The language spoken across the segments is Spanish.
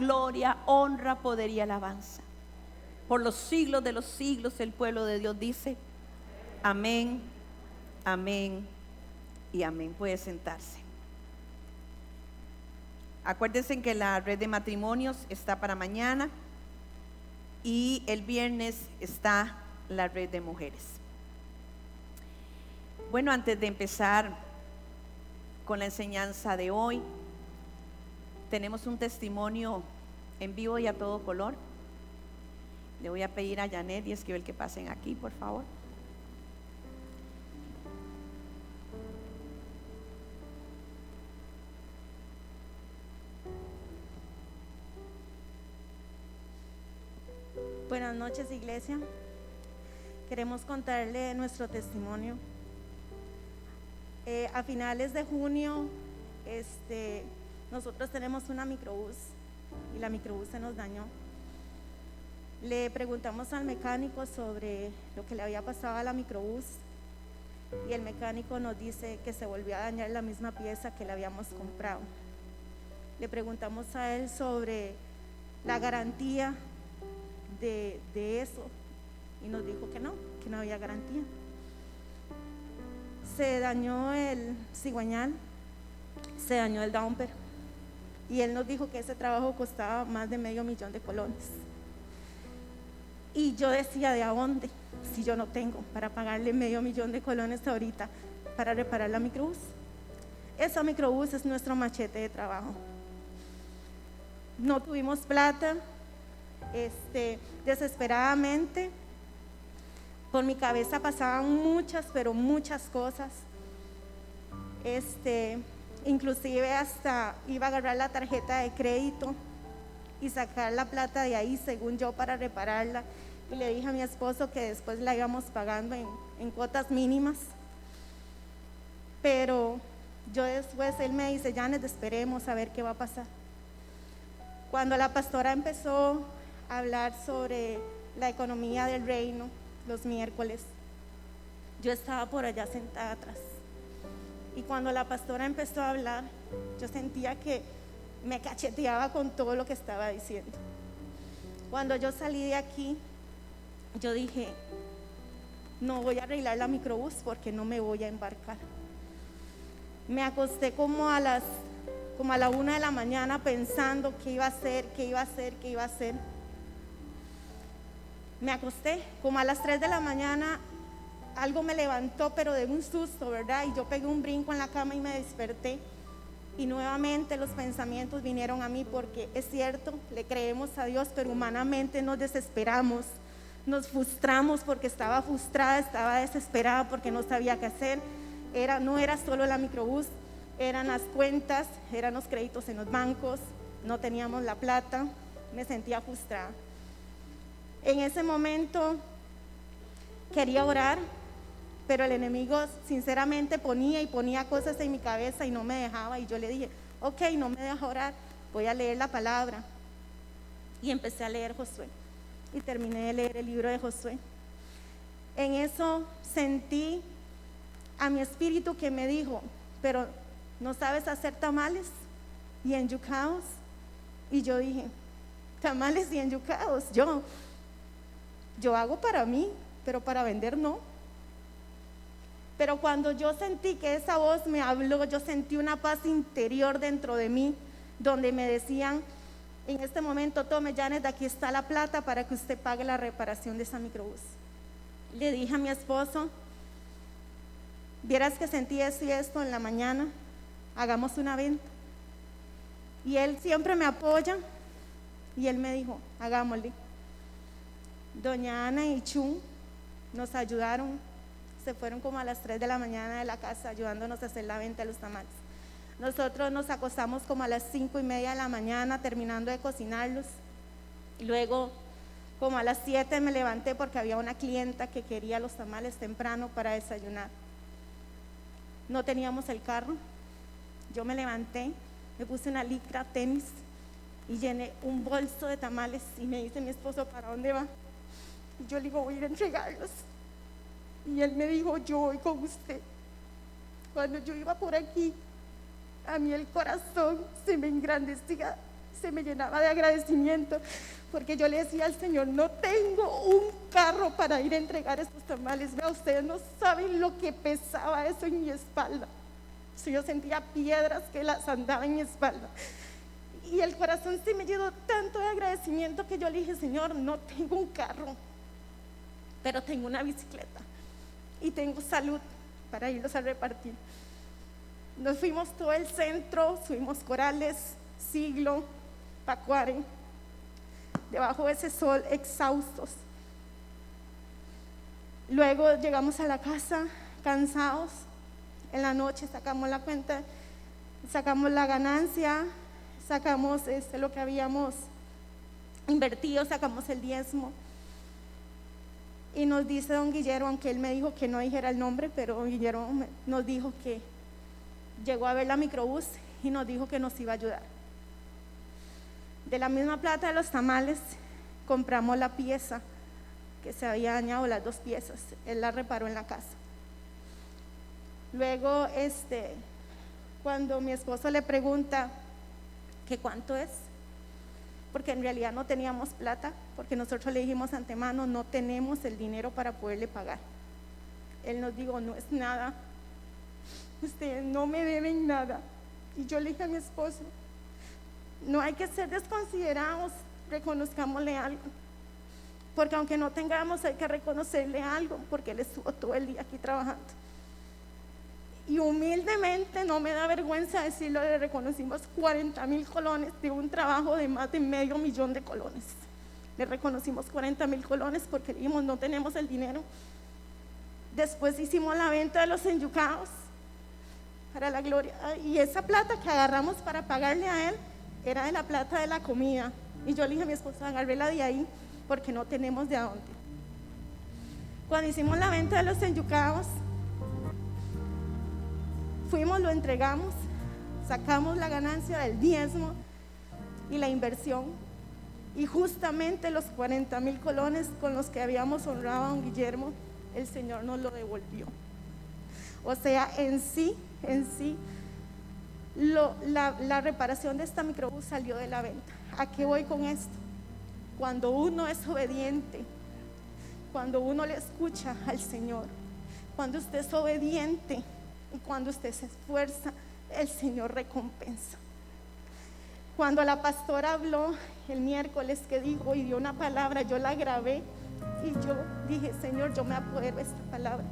gloria, honra, poder y alabanza. Por los siglos de los siglos el pueblo de Dios dice: amén, amén y amén. Puede sentarse. Acuérdense que la red de matrimonios está para mañana y el viernes está la red de mujeres. Bueno, antes de empezar con la enseñanza de hoy, tenemos un testimonio en vivo y a todo color. Le voy a pedir a Janet y Esquivel que pasen aquí, por favor. Buenas noches, iglesia. Queremos contarle nuestro testimonio. A finales de junio, nosotros tenemos una microbús y la microbús se nos dañó. Le preguntamos al mecánico sobre lo que le había pasado a la microbús y el mecánico nos dice que se volvió a dañar la misma pieza que le habíamos comprado. Le preguntamos a él sobre la garantía de eso y nos dijo que no había garantía. Se dañó el cigüeñal, se dañó el dumper y él nos dijo que ese trabajo costaba más de $500,000 de colones. Y yo decía, ¿de a dónde? Si yo no tengo para pagarle $500,000 de colones ahorita para reparar la microbús. Esa microbús es nuestro machete de trabajo. No tuvimos plata. Desesperadamente por mi cabeza pasaban muchas, pero muchas cosas. Inclusive hasta iba a agarrar la tarjeta de crédito y sacar la plata de ahí, según yo, para repararla. Y le dije a mi esposo que después la íbamos pagando en cuotas mínimas. Pero yo después, él me dice: Janet, esperemos a ver qué va a pasar. Cuando la pastora empezó a hablar sobre la economía del reino los miércoles, yo estaba por allá sentada atrás, y cuando la pastora empezó a hablar, yo sentía que me cacheteaba con todo lo que estaba diciendo. Cuando yo salí de aquí, yo dije: no voy a arreglar la microbús porque no me voy a embarcar. Me acosté como a la 1 de la mañana pensando qué iba a hacer. Me acosté como a las 3 de la mañana, algo me levantó, pero de un susto, ¿verdad? Y yo pegué un brinco en la cama y me desperté. Y nuevamente los pensamientos vinieron a mí, porque es cierto, le creemos a Dios, pero humanamente nos desesperamos, nos frustramos, porque estaba frustrada, estaba desesperada porque no sabía qué hacer. No era solo la microbús, eran las cuentas, eran los créditos en los bancos, no teníamos la plata, me sentía frustrada. En ese momento quería orar, pero el enemigo sinceramente ponía cosas en mi cabeza y no me dejaba. Y yo le dije: ok, no me deja orar, voy a leer la palabra. Y empecé a leer Josué y terminé de leer el libro de Josué. En eso sentí a mi espíritu que me dijo: pero ¿no sabes hacer tamales y enyucados? Y yo dije: tamales y enyucados, yo hago para mí, pero para vender no. Pero cuando yo sentí que esa voz me habló, yo sentí una paz interior dentro de mí, donde me decían: en este momento, tome, Janet, aquí está la plata para que usted pague la reparación de esa microbús. Le dije a mi esposo: vieras que sentí esto y esto en la mañana, hagamos una venta. Y él siempre me apoya, y él me dijo: hagámosle. Doña Ana y Chu nos ayudaron, se fueron como a las 3 de la mañana de la casa ayudándonos a hacer la venta de los tamales. Nosotros nos acostamos como a las 5:30 de la mañana terminando de cocinarlos. Luego como a las 7 me levanté porque había una clienta que quería los tamales temprano para desayunar. No teníamos el carro. Yo me levanté, me puse una licra, tenis y llené un bolso de tamales, y me dice mi esposo: ¿para dónde va? Y yo le digo: voy a ir a entregarlos. Y él me dijo: yo voy con usted. Cuando yo iba por aquí, a mí el corazón se me engrandecía se me llenaba de agradecimiento, porque yo le decía al Señor, no tengo un carro para ir a entregar estos tamales. Vea, ustedes no saben lo que pesaba eso en mi espalda. Si yo sentía piedras que las andaba en mi espalda. Y el corazón se me llenó tanto de agradecimiento que yo le dije, Señor, no tengo un carro, pero tengo una bicicleta y tengo salud para irlos a repartir. Nos fuimos todo el centro, subimos Corales, Siglo, Pacuare, debajo de ese sol, exhaustos. Luego llegamos a la casa cansados. En la noche sacamos la cuenta, sacamos la ganancia, sacamos lo que habíamos invertido, sacamos el diezmo. Y nos dice don Guillermo, aunque él me dijo que no dijera el nombre, pero don Guillermo nos dijo que llegó a ver la microbús y nos dijo que nos iba a ayudar. De la misma plata de los tamales compramos la pieza que se había dañado, las 2 piezas. Él la reparó en la casa. Luego, cuando mi esposo le pregunta que cuánto es, porque en realidad no teníamos plata, porque nosotros le dijimos antemano, no tenemos el dinero para poderle pagar. Él nos dijo, no es nada, ustedes no me deben nada. Y yo le dije a mi esposo, no hay que ser desconsiderados, reconozcámosle algo, porque aunque no tengamos, hay que reconocerle algo, porque él estuvo todo el día aquí trabajando. Y humildemente, no me da vergüenza decirlo, le reconocimos 40,000 colones de un trabajo de más de $500,000 de colones. Le reconocimos 40,000 colones porque dijimos, no tenemos el dinero. Después hicimos la venta de los enyucados para la gloria. Y esa plata que agarramos para pagarle a él era de la plata de la comida. Y yo le dije a mi esposa, agárrela de ahí porque no tenemos de a dónde. Cuando hicimos la venta de los enyucados, fuimos, lo entregamos, sacamos la ganancia del diezmo y la inversión, y justamente los 40,000 colones con los que habíamos honrado a don Guillermo, el Señor nos lo devolvió. O sea, en sí, la reparación de esta microbús salió de la venta. ¿A qué voy con esto? Cuando uno es obediente, cuando uno le escucha al Señor, cuando usted es obediente y cuando usted se esfuerza, el Señor recompensa. Cuando la pastora habló el miércoles que dijo y dio una palabra, yo la grabé y yo dije, Señor, yo me apodero de esta palabra,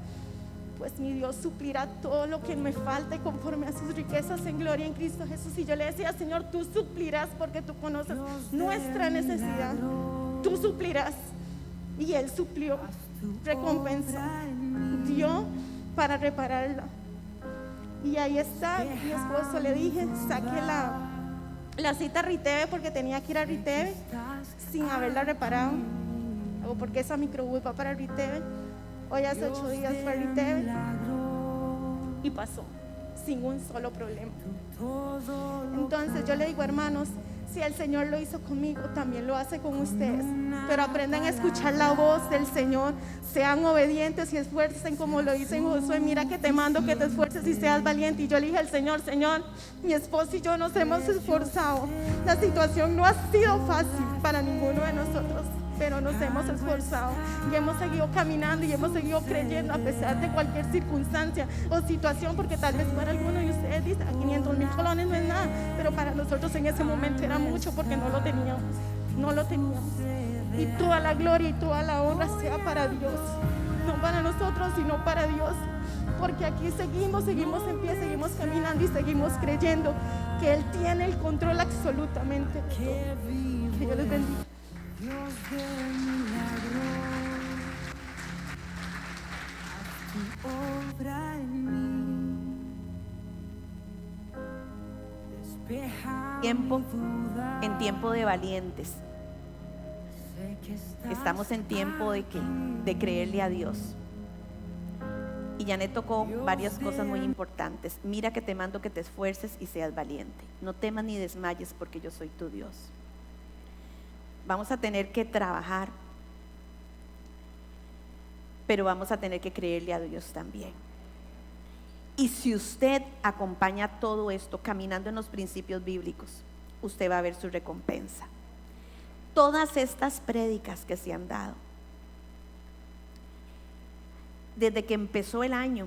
pues mi Dios suplirá todo lo que me falte conforme a sus riquezas en gloria en Cristo Jesús. Y yo le decía, Señor, tú suplirás porque tú conoces nuestra necesidad, tú suplirás. Y Él suplió, recompensó, dio para repararla. Y ahí está, mi esposo le dije, saque la cita a Riteve porque tenía que ir a Riteve sin haberla reparado, o porque esa microbús va para Riteve. Hoy hace 8 días fue a Riteve y pasó sin un solo problema. Entonces yo le digo, hermanos, si el Señor lo hizo conmigo, también lo hace con ustedes. Pero aprendan a escuchar la voz del Señor, sean obedientes y esfuercen como lo dice Josué. Mira que te mando que te esfuerces y seas valiente. Y yo le dije al Señor, Señor, mi esposo y yo nos hemos esforzado. La situación no ha sido fácil para ninguno de nosotros, pero nos hemos esforzado y hemos seguido caminando y hemos seguido creyendo a pesar de cualquier circunstancia o situación, porque tal vez para alguno de ustedes dice, 500,000 colones no es nada, pero para nosotros en ese momento era mucho porque no lo teníamos. Y toda la gloria y toda la honra sea para Dios, no para nosotros, sino para Dios, porque aquí seguimos en pie, seguimos caminando y seguimos creyendo que Él tiene el control absolutamente de todo. Que Dios les bendiga. Dios del milagro, haz tu obra en mí. Despeja Tiempo, mi duda. en tiempo de valientes. Sé que estás Estamos en tiempo de creerle a Dios. Y Janet tocó varias cosas muy importantes. Mira que te mando que te esfuerces y seas valiente. No temas ni desmayes porque yo soy tu Dios. Vamos a tener que trabajar, pero vamos a tener que creerle a Dios también. Y si usted acompaña todo esto caminando en los principios bíblicos, usted va a ver su recompensa. Todas estas prédicas que se han dado, desde que empezó el año,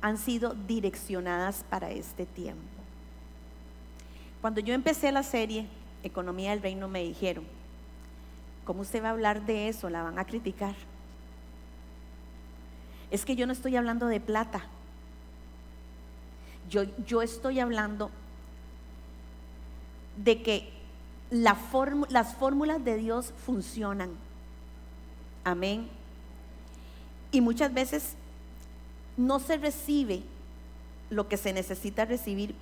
han sido direccionadas para este tiempo. Cuando yo empecé la serie Economía del Reino, me dijeron: ¿cómo usted va a hablar de eso? La van a criticar. Es que yo no estoy hablando de plata. Yo estoy hablando de que las fórmulas de Dios funcionan. Amén. Y muchas veces no se recibe lo que se necesita recibir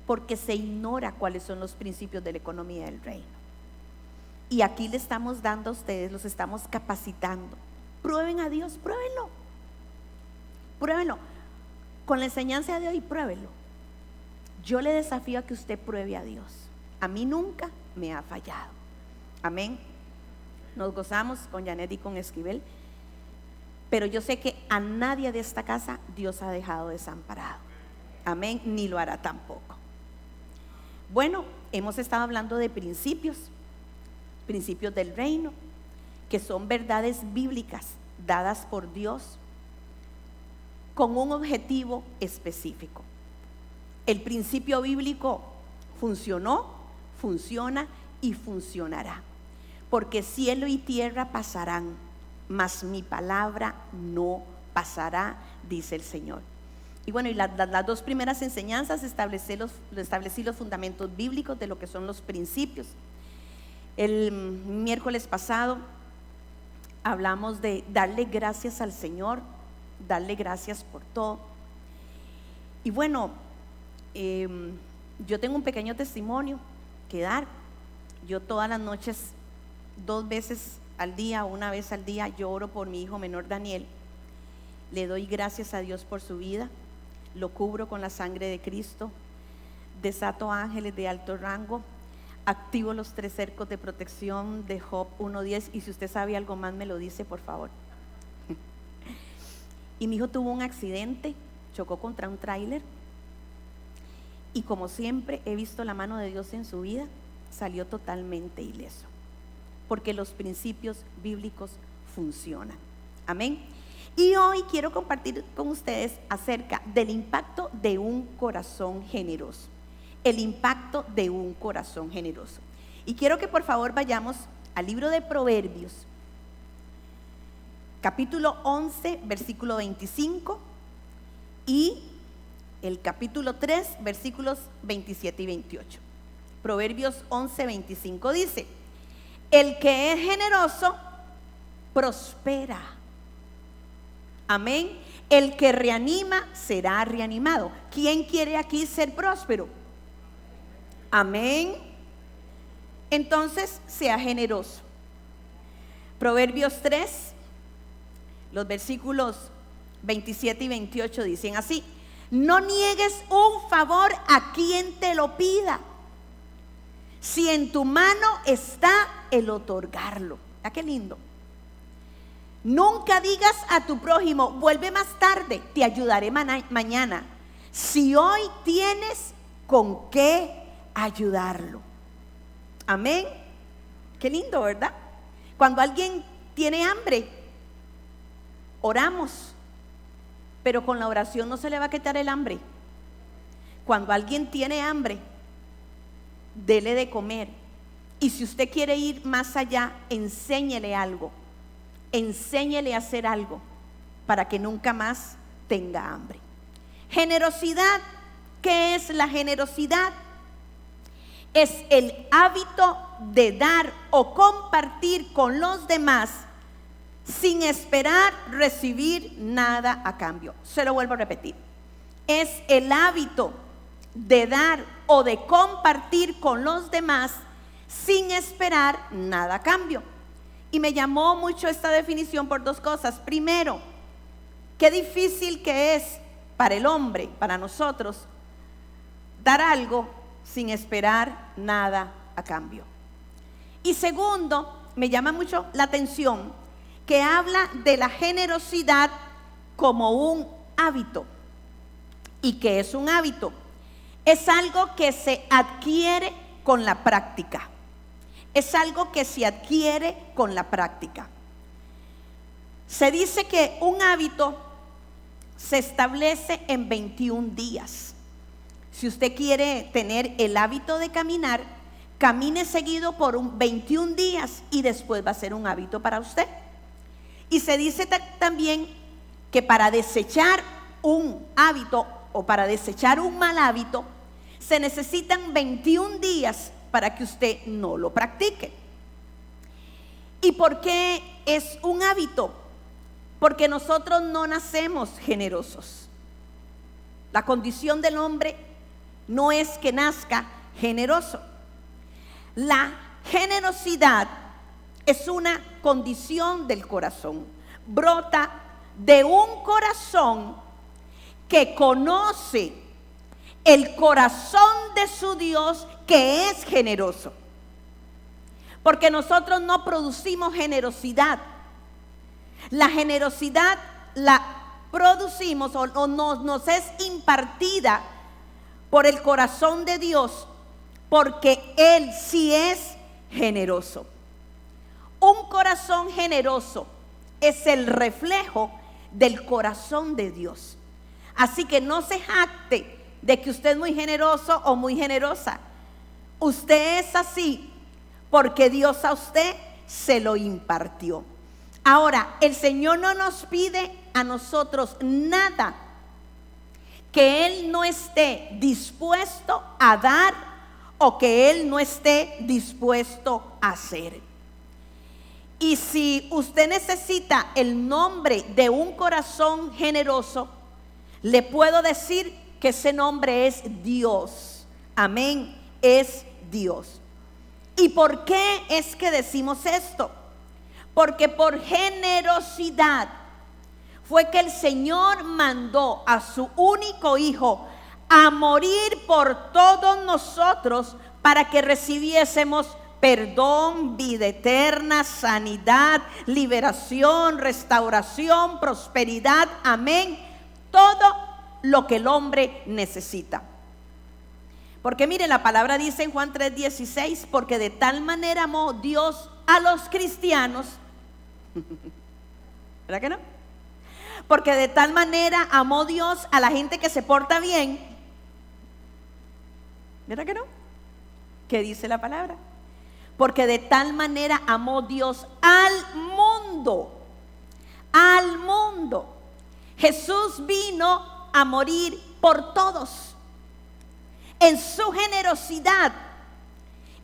porque se ignora cuáles son los principios de la economía del reino. Y aquí le estamos dando a ustedes, los estamos capacitando. Prueben a Dios, pruébenlo. Pruébenlo. Con la enseñanza de hoy, pruébenlo. Yo le desafío a que usted pruebe a Dios. A mí nunca me ha fallado. Amén. Nos gozamos con Janet y con Esquivel, pero yo sé que a nadie de esta casa Dios ha dejado desamparado. Amén. Ni lo hará tampoco. Bueno, hemos estado hablando de principios del reino, que son verdades bíblicas dadas por Dios con un objetivo específico. El principio bíblico funcionó, funciona y funcionará, porque cielo y tierra pasarán, mas mi palabra no pasará, dice el Señor. Y bueno, y las dos primeras enseñanzas establecí los fundamentos bíblicos de lo que son los principios. El miércoles pasado hablamos de darle gracias al Señor, darle gracias por todo. Y bueno, yo tengo un pequeño testimonio que dar. Yo todas las noches, 2 veces al día, 1 vez al día, yo oro por mi hijo menor Daniel. Le doy gracias a Dios por su vida, lo cubro con la sangre de Cristo, desato ángeles de alto rango, activo los 3 cercos de protección de Job 1:10, y si usted sabe algo más me lo dice, por favor. Y mi hijo tuvo un accidente, chocó contra un tráiler, y como siempre he visto la mano de Dios en su vida, salió totalmente ileso, porque los principios bíblicos funcionan. Amén. Y hoy quiero compartir con ustedes acerca del impacto de un corazón generoso. El impacto de un corazón generoso. Y quiero que por favor vayamos al libro de Proverbios, capítulo 11, versículo 25, y el capítulo 3, versículos 27 y 28. Proverbios 11, 25 dice: el que es generoso prospera. Amén. El que reanima será reanimado. ¿Quién quiere aquí ser próspero? Amén. Entonces, sea generoso. Proverbios 3, los versículos 27 y 28 dicen así: no niegues un favor a quien te lo pida, si en tu mano está el otorgarlo. ¿Ah, qué lindo? Nunca digas a tu prójimo: vuelve más tarde, te ayudaré mañana, si hoy tienes con qué ayudarlo. Amén. Qué lindo, ¿verdad? Cuando alguien tiene hambre, oramos, pero con la oración no se le va a quitar el hambre. Cuando alguien tiene hambre, dele de comer. Y si usted quiere ir más allá, enséñele algo, enséñele a hacer algo para que nunca más tenga hambre. Generosidad. ¿Qué es la generosidad? Es el hábito de dar o compartir con los demás sin esperar recibir nada a cambio. Se lo vuelvo a repetir. Es el hábito de dar o de compartir con los demás sin esperar nada a cambio. Y me llamó mucho esta definición por 2 cosas. Primero, qué difícil que es para el hombre, para nosotros, dar algo sin esperar nada a cambio. Y segundo, me llama mucho la atención que habla de la generosidad como un hábito. ¿Y qué es un hábito? Es algo que se adquiere con la práctica. Es algo que se adquiere con la práctica. Se dice que un hábito se establece en 21 días. Si usted quiere tener el hábito de caminar, camine seguido por 21 días y después va a ser un hábito para usted. Y se dice también que para desechar un hábito o para desechar un mal hábito, se necesitan 21 días para que usted no lo practique. ¿Y por qué es un hábito? Porque nosotros no nacemos generosos. La condición del hombre no es que nazca generoso. La generosidad es una condición del corazón. Brota de un corazón que conoce el corazón de su Dios, que es generoso. Porque nosotros no producimos generosidad. La generosidad la producimos o nos es impartida por el corazón de Dios, porque Él sí es generoso. Un corazón generoso es el reflejo del corazón de Dios. Así que no se jacte de que usted es muy generoso o muy generosa. Usted es así porque Dios a usted se lo impartió. Ahora, el Señor no nos pide a nosotros nada que Él no esté dispuesto a dar o que Él no esté dispuesto a hacer. Y si usted necesita el nombre de un corazón generoso, le puedo decir que ese nombre es Dios. Amén, es Dios. ¿Y por qué es que decimos esto? Porque por generosidad fue que el Señor mandó a su único Hijo a morir por todos nosotros para que recibiésemos perdón, vida eterna, sanidad, liberación, restauración, prosperidad. Amén. Todo lo que el hombre necesita. Porque mire, la palabra dice en Juan 3:16, porque de tal manera amó Dios a los cristianos. ¿Verdad que no? Porque de tal manera amó Dios a la gente que se porta bien. ¿Verdad que no? ¿Qué dice la palabra? Porque de tal manera amó Dios al mundo. Al mundo. Jesús vino a morir por todos. En su generosidad,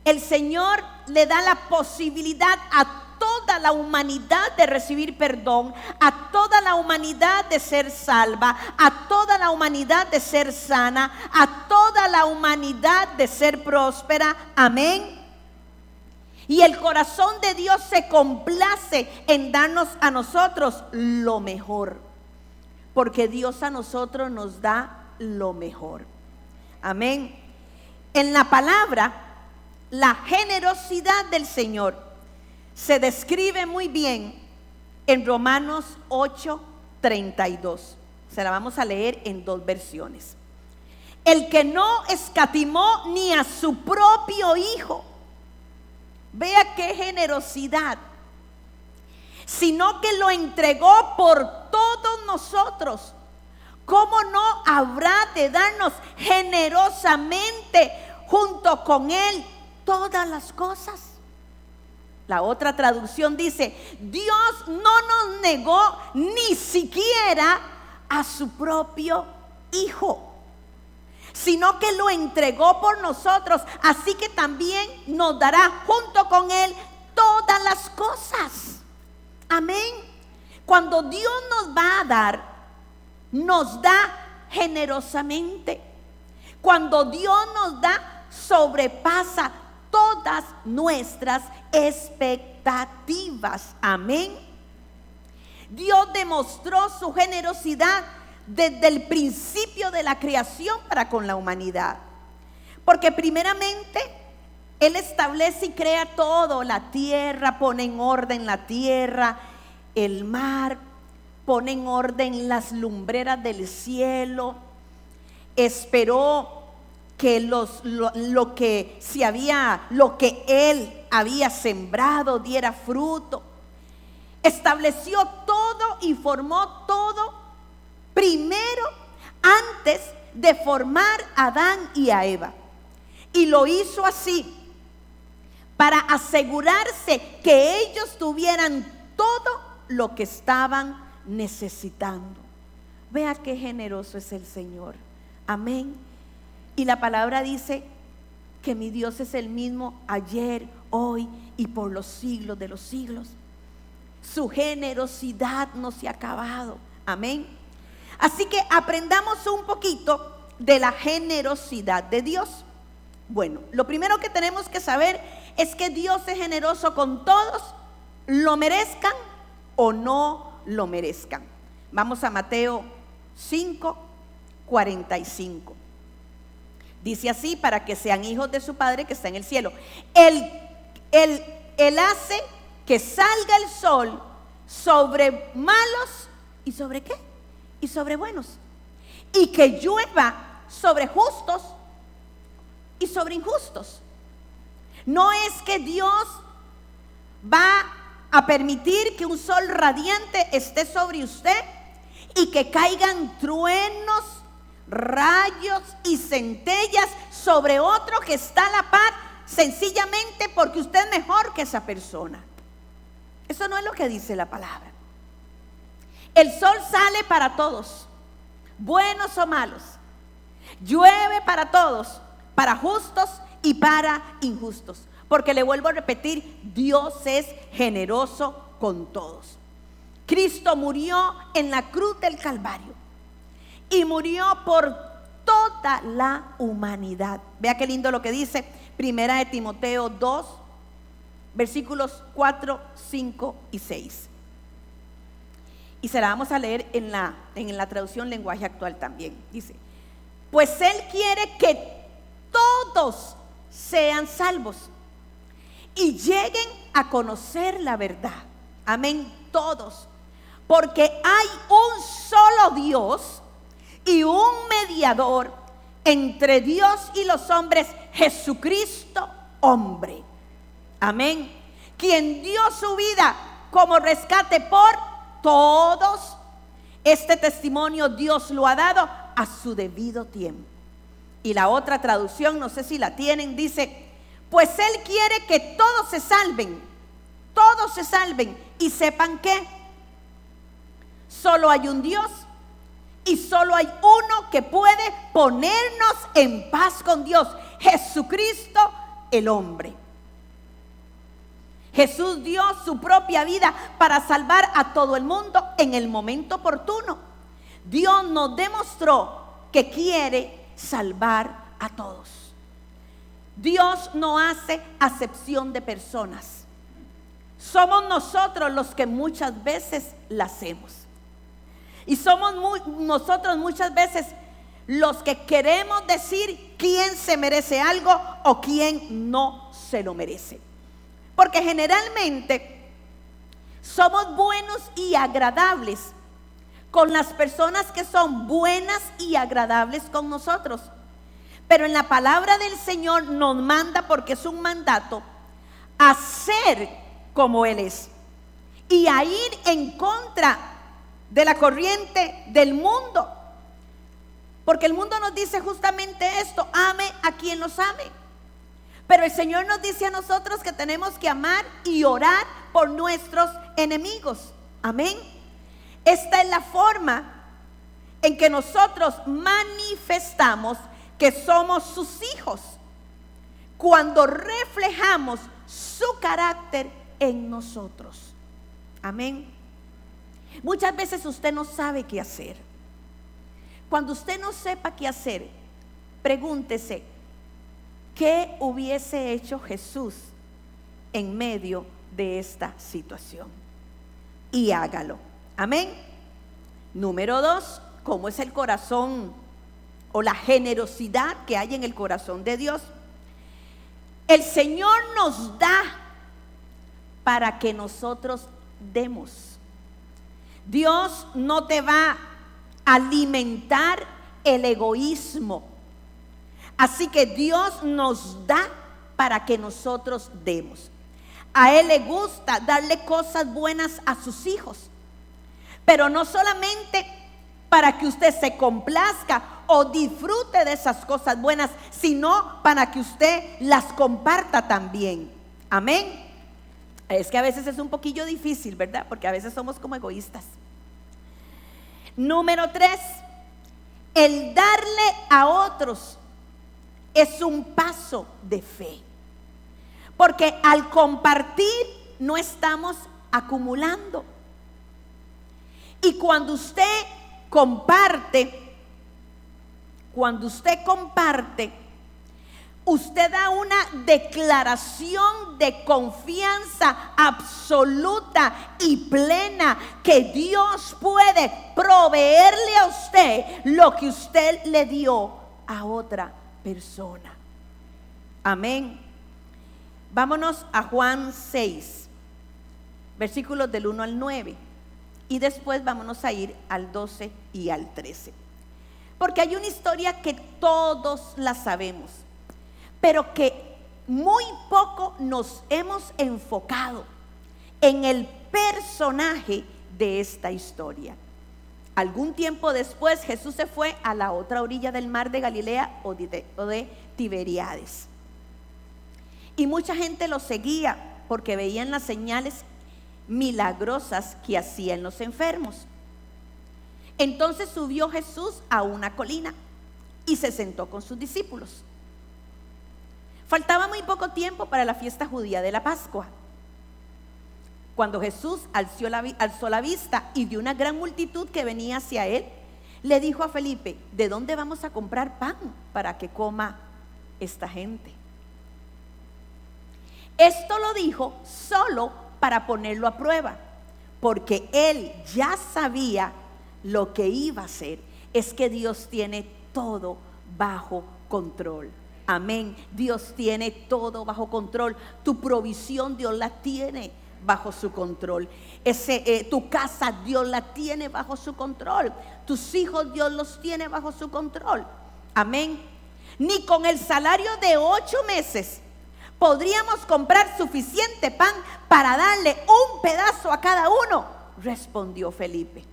el Señor le da la posibilidad a toda la humanidad de recibir perdón, a toda la humanidad de ser salva, a toda la humanidad de ser sana, a toda la humanidad de ser próspera. Amén. Y el corazón de Dios se complace en darnos a nosotros lo mejor, porque Dios a nosotros nos da lo mejor. Amén. En la palabra, la generosidad del Señor se describe muy bien en Romanos 8:32. Se la vamos a leer en 2 versiones. El que no escatimó ni a su propio Hijo, vea qué generosidad, sino que lo entregó por todos nosotros, ¿cómo no habrá de darnos generosamente junto con Él todas las cosas? La otra traducción dice, Dios no nos negó ni siquiera a su propio Hijo, sino que lo entregó por nosotros, así que también nos dará junto con Él todas las cosas. Amén. Cuando Dios nos va a dar, nos da generosamente. Cuando Dios nos da, sobrepasa todas nuestras expectativas. Amén. Dios demostró su generosidad desde el principio de la creación para con la humanidad. Porque primeramente Él establece y crea todo, la tierra, pone en orden la tierra, el mar, pone en orden las lumbreras del cielo. Esperó que lo que él había sembrado diera fruto. Estableció todo y formó todo primero antes de formar a Adán y a Eva. Y lo hizo así para asegurarse que ellos tuvieran todo lo que estaban necesitando. Vea qué generoso es el Señor. Amén. Y la palabra dice que mi Dios es el mismo ayer, hoy y por los siglos de los siglos. Su generosidad no se ha acabado. Amén. Así que aprendamos un poquito de la generosidad de Dios. Bueno, lo primero que tenemos que saber es que Dios es generoso con todos, lo merezcan o no lo merezcan. Vamos a Mateo 5:45. Dice así: para que sean hijos de su Padre que está en el cielo. Él hace que salga el sol sobre malos y sobre ¿qué? Y sobre buenos. Y que llueva sobre justos y sobre injustos. No es que Dios va a permitir que un sol radiante esté sobre usted y que caigan truenos, rayos y centellas sobre otro que está a la par, sencillamente porque usted es mejor que esa persona. Eso no es lo que dice la palabra. El sol sale para todos, buenos o malos. Llueve para todos, para justos y para injustos. Porque le vuelvo a repetir, Dios es generoso con todos. Cristo murió en la cruz del Calvario y murió por toda la humanidad. Vea qué lindo lo que dice Primera de Timoteo 2, versículos 4, 5 y 6. Y se la vamos a leer en la traducción lenguaje actual también. Dice: pues Él quiere que todos sean salvos y lleguen a conocer la verdad. Amén, todos. Porque hay un solo Dios y un mediador entre Dios y los hombres, Jesucristo, hombre. Amén. Quien dio su vida como rescate por todos. Este testimonio Dios lo ha dado a su debido tiempo. Y la otra traducción, no sé si la tienen, dice: pues Él quiere que todos se salven y sepan que solo hay un Dios y solo hay uno que puede ponernos en paz con Dios: Jesucristo el hombre. Jesús dio su propia vida para salvar a todo el mundo en el momento oportuno. Dios nos demostró que quiere salvar a todos. Dios no hace acepción de personas. Somos nosotros los que muchas veces la hacemos. Y somos nosotros muchas veces los que queremos decir quién se merece algo o quién no se lo merece. Porque generalmente somos buenos y agradables con las personas que son buenas y agradables con nosotros. Pero en la palabra del Señor nos manda, porque es un mandato, a ser como Él es y a ir en contra de la corriente del mundo. Porque el mundo nos dice justamente esto: ame a quien los ame. Pero el Señor nos dice a nosotros que tenemos que amar y orar por nuestros enemigos. Amén. Esta es la forma en que nosotros manifestamos que somos sus hijos, cuando reflejamos su carácter en nosotros. Amén. Muchas veces usted no sabe qué hacer. Cuando usted no sepa qué hacer, pregúntese: ¿qué hubiese hecho Jesús en medio de esta situación? Y hágalo. Amén. Número 2, ¿cómo es el corazón o la generosidad que hay en el corazón de Dios? El Señor nos da para que nosotros demos. Dios no te va a alimentar el egoísmo, Así que Dios nos da para que nosotros demos. A Él le gusta darle cosas buenas a sus hijos, pero no solamente para que usted se complazca o disfrute de esas cosas buenas, sino para que usted las comparta también. Amén. Es que a veces es un poquillo difícil, ¿verdad? Porque a veces somos como egoístas. Número 3, el darle a otros es un paso de fe. Porque al compartir no estamos acumulando. Y cuando usted comparte, usted da una declaración de confianza absoluta y plena que Dios puede proveerle a usted lo que usted le dio a otra persona. Amén. Vámonos a Juan 6, versículos del 1 al 9. Y después vámonos a ir al 12 y al 13. Porque hay una historia que todos la sabemos, pero que muy poco nos hemos enfocado en el personaje de esta historia. Algún tiempo después Jesús se fue a la otra orilla del mar de Galilea o de Tiberíades. Y mucha gente lo seguía porque veían las señales milagrosas que hacían los enfermos. Entonces subió Jesús a una colina y se sentó con sus discípulos. Faltaba muy poco tiempo para la fiesta judía de la Pascua. Cuando Jesús alzó la vista y vio una gran multitud que venía hacia él, le dijo a Felipe: ¿de dónde vamos a comprar pan para que coma esta gente? Esto lo dijo solo para ponerlo a prueba, porque él ya sabía lo que iba a hacer. Es que Dios tiene todo bajo control. Amén. Dios tiene todo bajo control. Tu provisión Dios la tiene bajo su control. Tu casa Dios la tiene bajo su control. Tus hijos Dios los tiene bajo su control. Amén. Ni con el salario de 8 meses podríamos comprar suficiente pan para darle un pedazo a cada uno, respondió Felipe.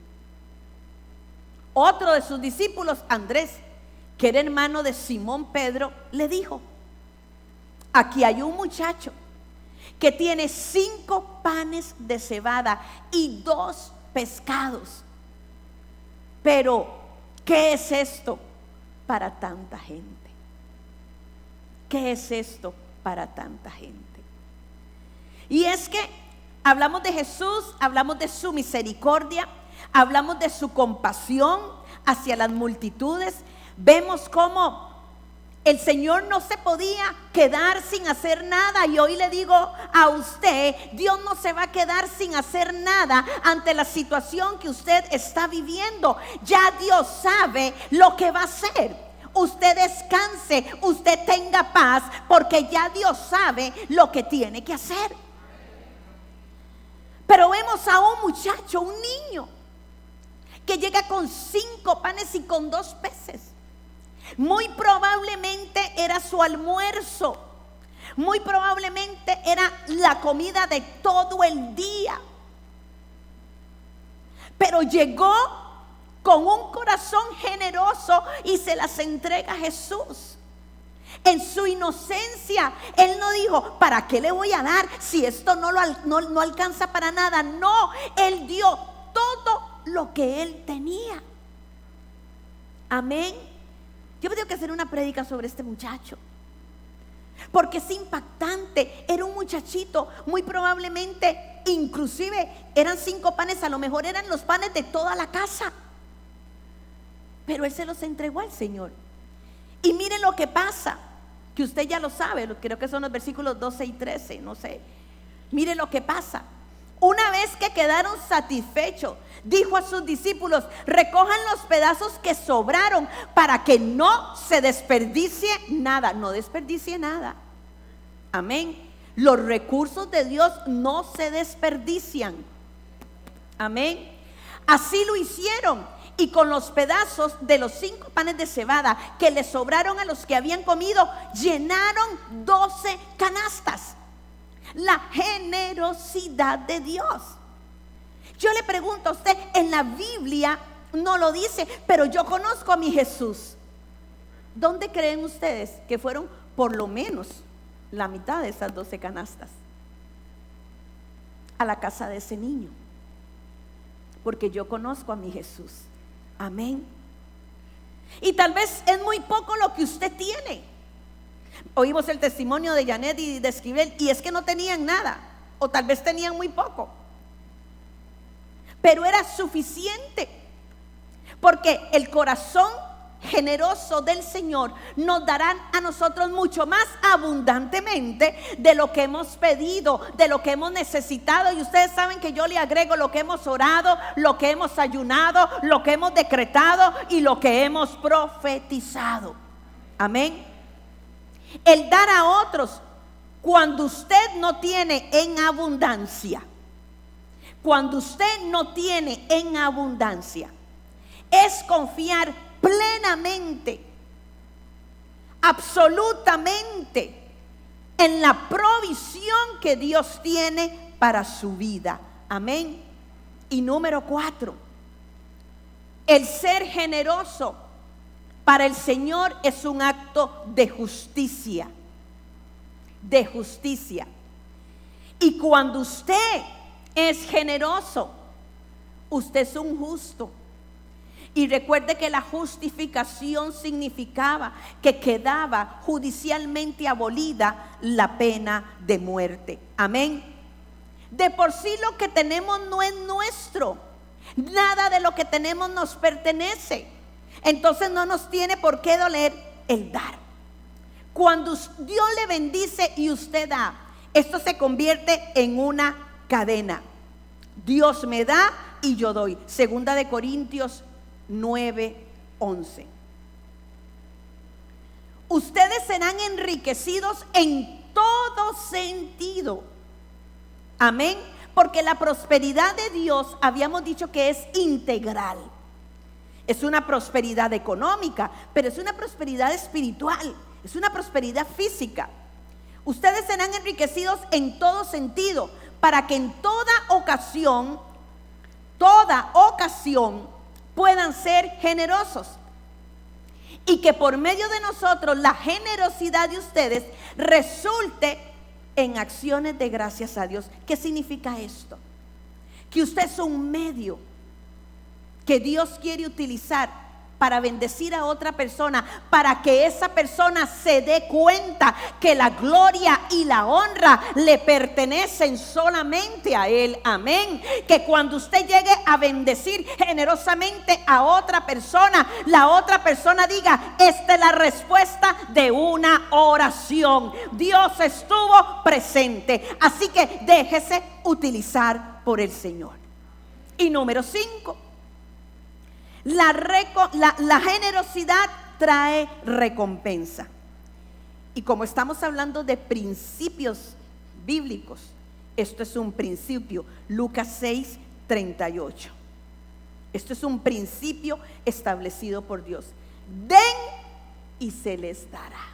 Otro de sus discípulos, Andrés, que era hermano de Simón Pedro, le dijo: aquí hay un muchacho que tiene 5 panes de cebada y 2 pescados. Pero, ¿qué es esto para tanta gente? ¿Qué es esto para tanta gente? Y es que hablamos de Jesús, hablamos de su misericordia, hablamos de su compasión hacia las multitudes. Vemos cómo el Señor no se podía quedar sin hacer nada. Y hoy le digo a usted: Dios no se va a quedar sin hacer nada ante la situación que usted está viviendo. Ya Dios sabe lo que va a hacer. Usted descanse, usted tenga paz, porque ya Dios sabe lo que tiene que hacer. Pero vemos a un muchacho, un niño, que llega con 5 panes y con 2 peces. Muy probablemente era su almuerzo. Muy probablemente era la comida de todo el día. Pero llegó con un corazón generoso y se las entrega a Jesús. En su inocencia, él no dijo: ¿para qué le voy a dar si esto no alcanza para nada? No, él dio todo lo que él tenía. Amén. Yo tengo que hacer una prédica sobre este muchacho, porque es impactante. Era un muchachito, muy probablemente, inclusive eran 5 panes, a lo mejor eran los panes de toda la casa, pero él se los entregó al Señor. Y mire lo que pasa, que usted ya lo sabe, creo que son los versículos 12 y 13, no sé. Mire lo que pasa. Una vez que quedaron satisfechos, dijo a sus discípulos: recojan los pedazos que sobraron para que no se desperdicie nada. No desperdicie nada. Amén. Los recursos de Dios no se desperdician. Amén. Así lo hicieron y con los pedazos de los 5 panes de cebada que les sobraron a los que habían comido, llenaron 12 canastas. La generosidad de Dios. Yo le pregunto a usted, en la Biblia no lo dice, pero yo conozco a mi Jesús. ¿Dónde creen ustedes que fueron por lo menos la mitad de esas 12 canastas? A la casa de ese niño. Porque yo conozco a mi Jesús. Amén. Y tal vez es muy poco lo que usted tiene. Oímos el testimonio de Janet y de Esquivel, y es que no tenían nada, o tal vez tenían muy poco, pero era suficiente, porque el corazón generoso del Señor nos dará a nosotros mucho más abundantemente de lo que hemos pedido, de lo que hemos necesitado. Y ustedes saben que yo le agrego lo que hemos orado, lo que hemos ayunado, lo que hemos decretado y lo que hemos profetizado. Amén. El dar a otros cuando usted no tiene en abundancia, cuando usted no tiene en abundancia, es confiar plenamente, absolutamente en la provisión que Dios tiene para su vida. Amén. Y número 4, el ser generoso para el Señor es un acto de justicia. De justicia. Y cuando usted es generoso, usted es un justo. Y recuerde que la justificación significaba que quedaba judicialmente abolida la pena de muerte. Amén. De por sí lo que tenemos no es nuestro. Nada de lo que tenemos nos pertenece. Entonces no nos tiene por qué doler el dar. Cuando Dios le bendice y usted da, esto se convierte en una cadena. Dios me da y yo doy. 2 de Corintios 9:11. Ustedes serán enriquecidos en todo sentido. Amén. Porque la prosperidad de Dios, habíamos dicho que es integral. Es una prosperidad económica, pero es una prosperidad espiritual, es una prosperidad física. Ustedes serán enriquecidos en todo sentido, para que en toda ocasión puedan ser generosos. Y que por medio de nosotros la generosidad de ustedes resulte en acciones de gracias a Dios. ¿Qué significa esto? Que usted es un medio que Dios quiere utilizar para bendecir a otra persona, para que esa persona se dé cuenta que la gloria y la honra le pertenecen solamente a Él. Amén. Que cuando usted llegue a bendecir generosamente a otra persona, la otra persona diga: esta es la respuesta de una oración. Dios estuvo presente. Así que déjese utilizar por el Señor. Y número 5. La generosidad trae recompensa. Y como estamos hablando de principios bíblicos, esto es un principio. Lucas 6:38. Esto es un principio establecido por Dios. Den y se les dará.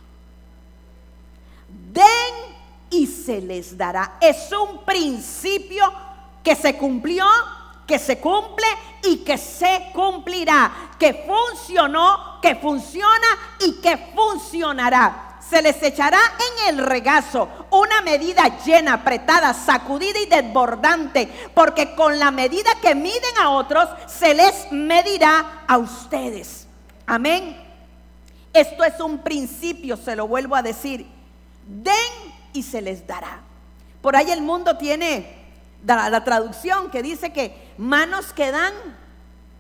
Den y se les dará. Es un principio que se cumplió, que se cumple y que se cumplirá, que funcionó, que funciona y que funcionará. Se les echará en el regazo una medida llena, apretada, sacudida y desbordante, porque con la medida que miden a otros, se les medirá a ustedes. Amén. Esto es un principio, se lo vuelvo a decir. Den y se les dará. Por ahí el mundo tiene la traducción que dice que manos que dan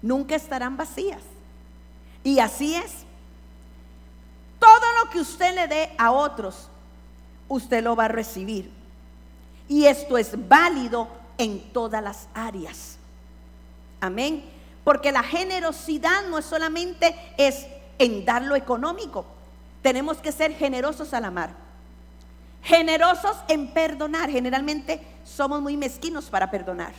nunca estarán vacías. Y así es. Todo lo que usted le dé a otros, usted lo va a recibir. Y esto es válido en todas las áreas. Amén. Porque la generosidad no es solamente en dar lo económico. Tenemos que ser generosos al amar, generosos en perdonar. Generalmente somos muy mezquinos para perdonar.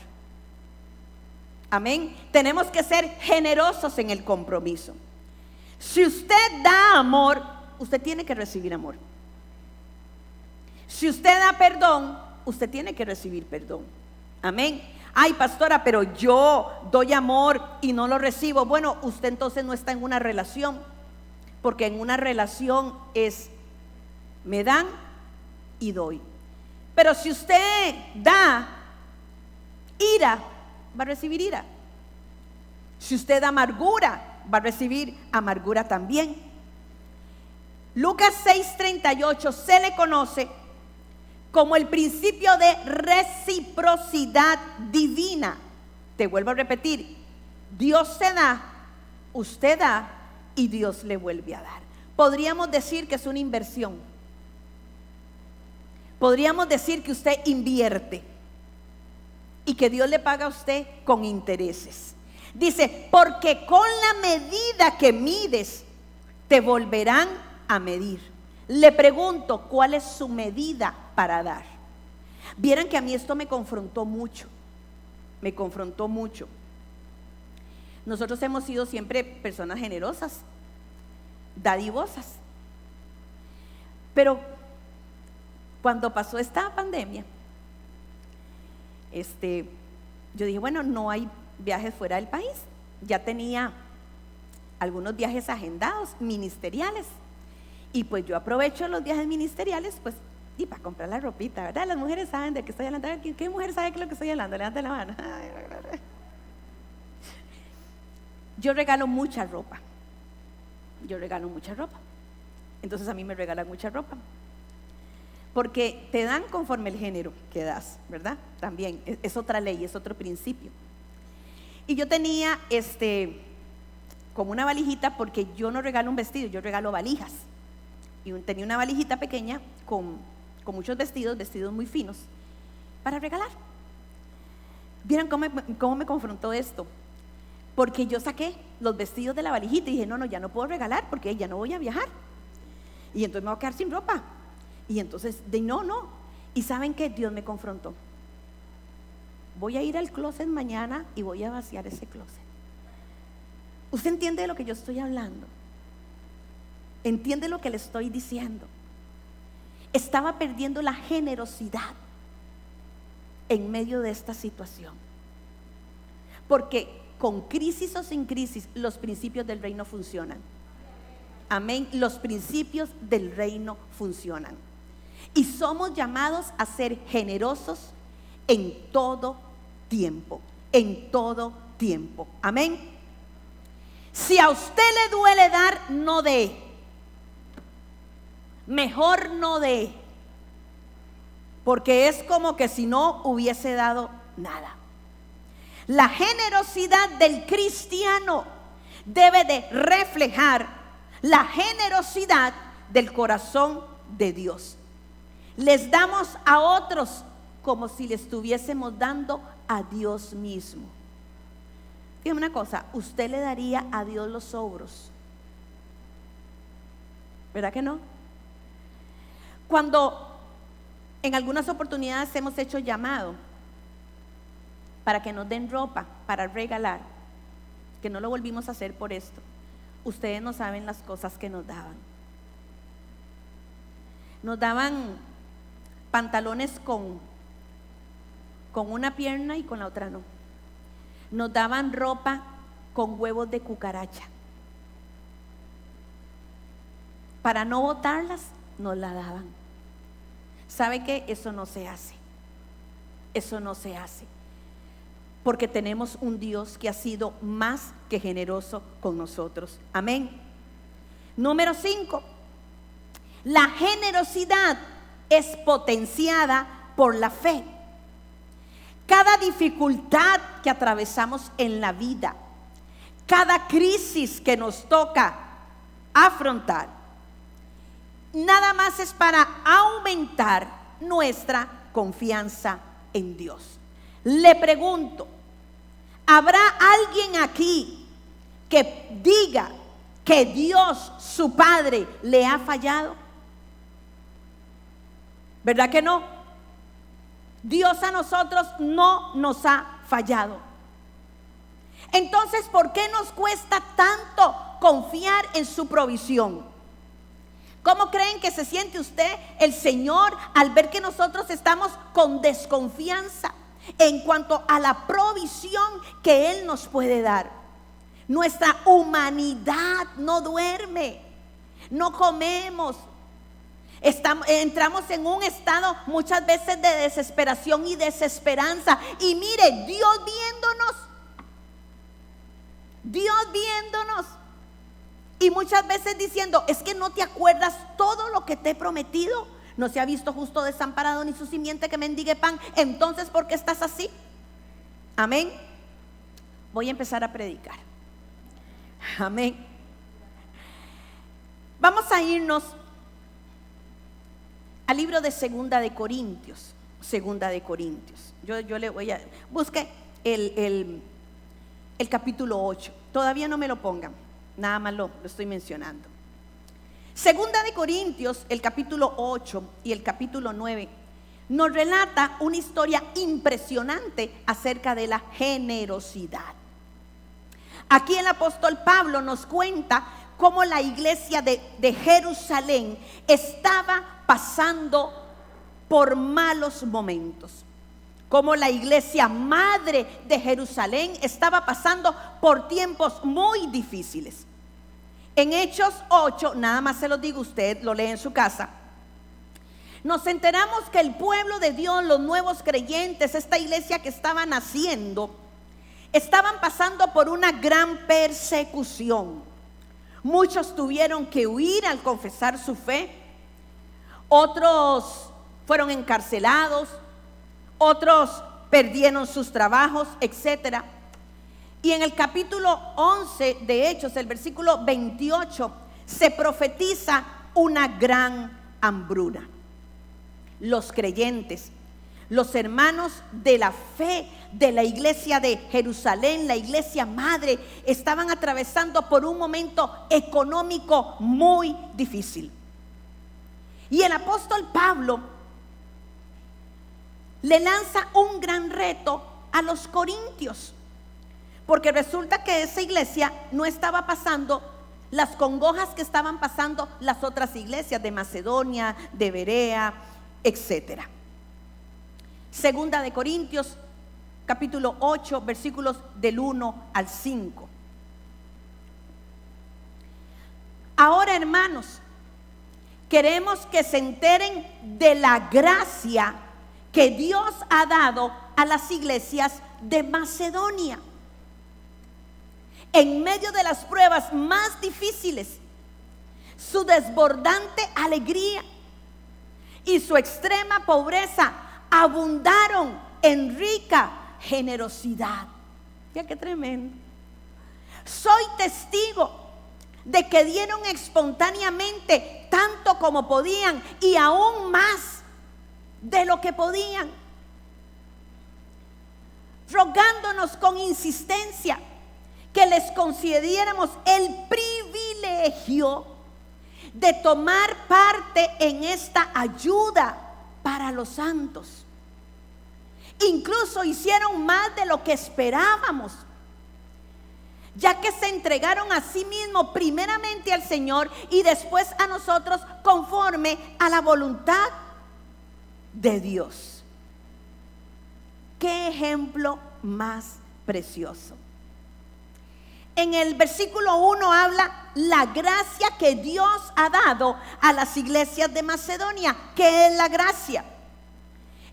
Amén. Tenemos que ser generosos en el compromiso. Si usted da amor, usted tiene que recibir amor. Si usted da perdón, usted tiene que recibir perdón. Amén. Ay, pastora, pero yo doy amor y no lo recibo. Bueno, usted entonces no está en una relación, porque en una relación es me dan y doy. Pero si usted da ira, va a recibir ira. Si usted da amargura, va a recibir amargura también. Lucas 6:38 se le conoce como el principio de reciprocidad divina. Te vuelvo a repetir, Dios se da, usted da y Dios le vuelve a dar. Podríamos decir que es una inversión. Podríamos decir que usted invierte y que Dios le paga a usted con intereses. Dice, porque con la medida que mides, te volverán a medir. Le pregunto, ¿cuál es su medida para dar? Vieran que a mí esto me confrontó mucho. Me confrontó mucho. Nosotros hemos sido siempre personas generosas, dadivosas. Pero cuando pasó esta pandemia, yo dije, bueno, no hay viajes fuera del país. Ya tenía algunos viajes agendados, ministeriales. Y pues yo aprovecho los viajes ministeriales, pues, y para comprar la ropita, ¿verdad? Las mujeres saben de qué estoy hablando. ¿Qué mujer sabe qué es lo que estoy hablando? Levante la mano. Yo regalo mucha ropa. Entonces a mí me regalan mucha ropa. Porque te dan conforme el género que das, ¿verdad? También es otra ley, es otro principio. Y yo tenía como una valijita, porque yo no regalo un vestido, yo regalo valijas. Y tenía una valijita pequeña con muchos vestidos muy finos para regalar. ¿Vieron cómo me confrontó esto? Porque yo saqué los vestidos de la valijita y dije, no, ya no puedo regalar porque ya no voy a viajar. Y entonces me voy a quedar sin ropa. Y entonces, no. ¿Y saben qué? Dios me confrontó. Voy a ir al closet mañana y voy a vaciar ese closet. ¿Usted entiende de lo que yo estoy hablando? ¿Entiende lo que le estoy diciendo? Estaba perdiendo la generosidad en medio de esta situación. Porque con crisis o sin crisis, los principios del reino funcionan. Amén. Los principios del reino funcionan. Y somos llamados a ser generosos en todo tiempo. En todo tiempo. Amén. Si a usted le duele dar, no dé. Mejor no dé. Porque es como que si no hubiese dado nada. La generosidad del cristiano debe de reflejar la generosidad del corazón de Dios. Les damos a otros como si le estuviésemos dando a Dios mismo. Dígame una cosa, usted le daría a Dios los sobros, ¿verdad que no? Cuando en algunas oportunidades hemos hecho llamado para que nos den ropa, para regalar, que no lo volvimos a hacer por esto, ustedes no saben las cosas que nos daban. Nos daban pantalones con una pierna y con la otra no. Nos daban ropa con huevos de cucaracha. Para no botarlas, nos la daban. ¿Sabe qué? Eso no se hace. Eso no se hace. Porque tenemos un Dios que ha sido más que generoso con nosotros. Amén. Número 5. La generosidad es potenciada por la fe. Cada dificultad que atravesamos en la vida, cada crisis que nos toca afrontar, nada más es para aumentar nuestra confianza en Dios. Le pregunto, ¿habrá alguien aquí que diga que Dios, su Padre, le ha fallado? ¿Verdad que no? Dios a nosotros no nos ha fallado. Entonces, ¿por qué nos cuesta tanto confiar en su provisión? ¿Cómo creen que se siente usted, el Señor, al ver que nosotros estamos con desconfianza en cuanto a la provisión que Él nos puede dar? Nuestra humanidad no duerme, no comemos. Entramos en un estado muchas veces de desesperación y desesperanza. Y mire, Dios viéndonos. Y muchas veces diciendo, es que no te acuerdas todo lo que te he prometido. No se ha visto justo desamparado ni su simiente que mendigue pan. Entonces, ¿por qué estás así? Amén. Voy a empezar a predicar. Amén. Vamos a irnos al libro de Segunda de Corintios. Yo le voy a... Busque el capítulo 8. Todavía no me lo pongan. Nada más lo estoy mencionando. Segunda de Corintios, el capítulo 8 y el capítulo 9, nos relata una historia impresionante acerca de la generosidad. Aquí el apóstol Pablo nos cuenta cómo la iglesia de Jerusalén estaba pasando por malos momentos. Cómo la iglesia madre de Jerusalén estaba pasando por tiempos muy difíciles. En Hechos 8, nada más se lo digo, usted lo lee en su casa, nos enteramos que el pueblo de Dios, los nuevos creyentes, esta iglesia que estaba naciendo, estaban pasando por una gran persecución. Muchos tuvieron que huir al confesar su fe. Otros fueron encarcelados. Otros perdieron sus trabajos, etc. Y en el capítulo 11 de Hechos, el versículo 28, se profetiza una gran hambruna. Los creyentes, los hermanos de la fe de la iglesia de Jerusalén, la iglesia madre, estaban atravesando por un momento económico muy difícil. Y el apóstol Pablo le lanza un gran reto a los corintios, porque resulta que esa iglesia no estaba pasando las congojas que estaban pasando las otras iglesias de Macedonia, de Berea, etcétera. Segunda de Corintios, capítulo 8, versículos del 1 al 5. Ahora, hermanos, queremos que se enteren de la gracia que Dios ha dado a las iglesias de Macedonia. En medio de las pruebas más difíciles, su desbordante alegría y su extrema pobreza abundaron en rica generosidad. Ya qué tremendo. Soy testigo de que dieron espontáneamente tanto como podían y aún más de lo que podían, rogándonos con insistencia que les concediéramos el privilegio de tomar parte en esta ayuda para los santos. Incluso hicieron más de lo que esperábamos, ya que se entregaron a sí mismos primeramente al Señor y después a nosotros conforme a la voluntad de Dios. Qué ejemplo más precioso. En el versículo 1 habla la gracia que Dios ha dado a las iglesias de Macedonia. ¿Qué es la gracia?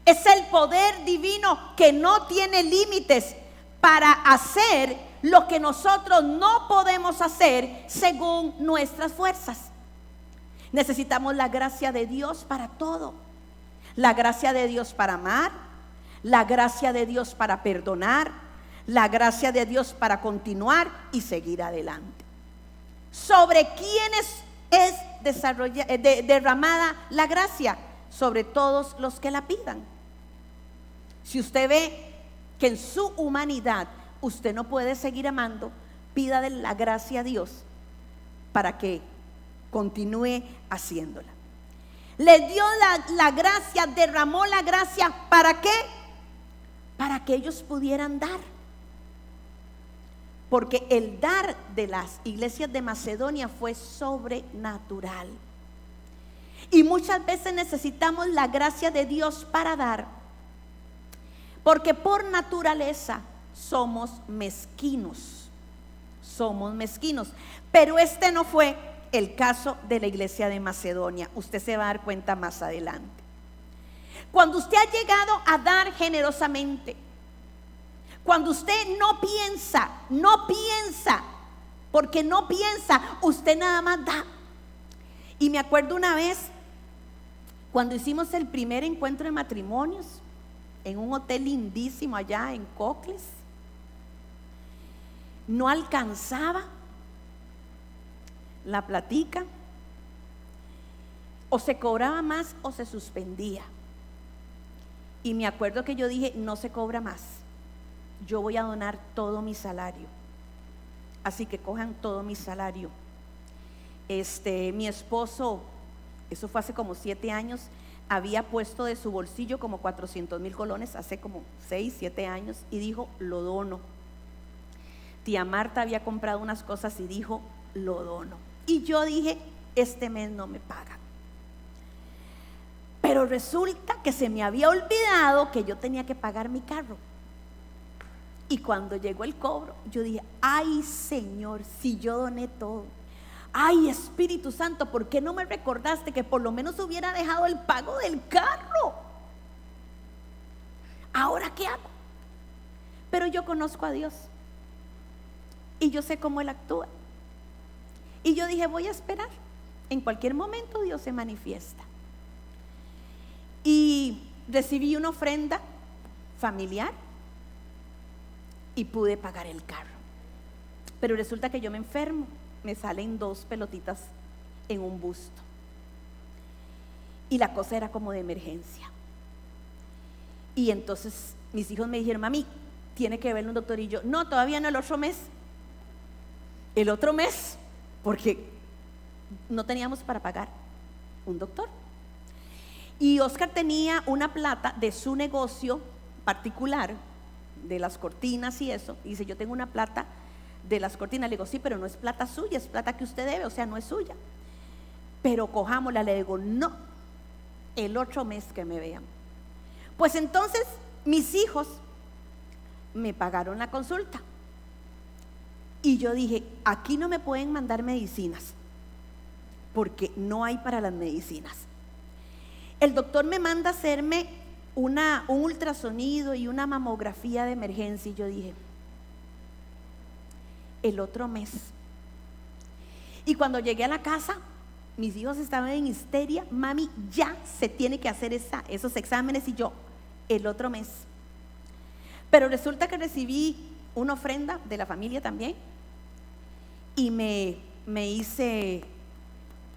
Es el poder divino que no tiene límites para hacer lo que nosotros no podemos hacer según nuestras fuerzas. Necesitamos la gracia de Dios para todo. La gracia de Dios para amar, la gracia de Dios para perdonar, la gracia de Dios para continuar y seguir adelante. ¿Sobre quiénes es derramada la gracia? Sobre todos los que la pidan. Si usted ve que en su humanidad usted no puede seguir amando, pídale la gracia a Dios para que continúe haciéndola. Le dio la gracia, derramó la gracia, ¿para qué? Para que ellos pudieran dar. porque el dar de las iglesias de Macedonia fue sobrenatural. Y muchas veces necesitamos la gracia de Dios para dar, porque por naturaleza somos mezquinos. Somos mezquinos. Pero este no fue el caso de la iglesia de Macedonia. Usted se va a dar cuenta más adelante. Cuando usted ha llegado a dar generosamente, cuando usted no piensa, porque no piensa, usted nada más da. Y me acuerdo una vez, cuando hicimos el primer encuentro de matrimonios, en un hotel lindísimo allá en Cocles, no alcanzaba la platica, o se cobraba más o se suspendía. Y me acuerdo que yo dije, no se cobra más, yo voy a donar todo mi salario, así que cojan todo mi salario. Mi esposo, eso fue hace como 7 años, había puesto de su bolsillo como 400,000 colones hace como 6, 7 años y dijo, lo dono. Tía Marta había comprado unas cosas y dijo, lo dono. Y yo dije, este mes no me pagan. Pero resulta que se me había olvidado que yo tenía que pagar mi carro. Y cuando llegó el cobro, yo dije, ay Señor, si yo doné todo. Ay Espíritu Santo, ¿por qué no me recordaste que por lo menos hubiera dejado el pago del carro? ¿Ahora qué hago? Pero yo conozco a Dios y yo sé cómo Él actúa. Y yo dije, voy a esperar. En cualquier momento Dios se manifiesta. Y recibí una ofrenda familiar y pude pagar el carro. Pero resulta que yo me enfermo. Me salen 2 pelotitas en un busto. Y la cosa era como de emergencia. Y entonces mis hijos me dijeron, mami, tiene que verle un doctor. Y yo, no, todavía no, el otro mes. El otro mes, porque no teníamos para pagar un doctor. Y Oscar tenía una plata de su negocio particular, de las cortinas y eso. Y dice, yo tengo una plata de las cortinas. Le digo, sí, pero no es plata suya, es plata que usted debe, o sea, no es suya. Pero cojámosla. Le digo, no, el otro mes que me vean. Pues entonces mis hijos me pagaron la consulta. Y yo dije, aquí no me pueden mandar medicinas, porque no hay para las medicinas. El doctor me manda a hacerme un ultrasonido y una mamografía de emergencia. Y yo dije, el otro mes. Y cuando llegué a la casa, mis hijos estaban en histeria. Mami, ya se tiene que hacer esos exámenes. Y yo, el otro mes. Pero resulta que recibí una ofrenda de la familia también. Y me hice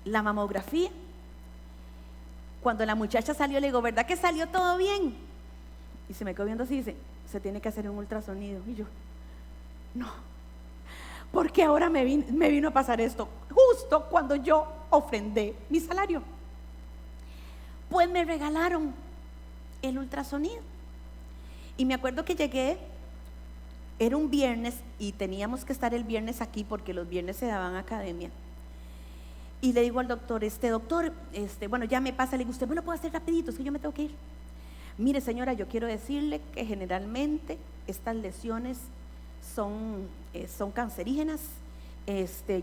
la mamografía. Cuando la muchacha salió, le digo, ¿verdad que salió todo bien? Y se me quedó viendo así y dice, se tiene que hacer un ultrasonido. Y yo, no, porque ahora me vino a pasar esto justo cuando yo ofrendé mi salario. Pues me regalaron el ultrasonido. Y me acuerdo que llegué, era un viernes y teníamos que estar el viernes aquí porque los viernes se daban academia. Y le digo al doctor, doctor, bueno, ya me pasa. Le digo, usted me lo puede hacer rapidito, es que yo me tengo que ir. Mire señora, yo quiero decirle que generalmente estas lesiones son cancerígenas.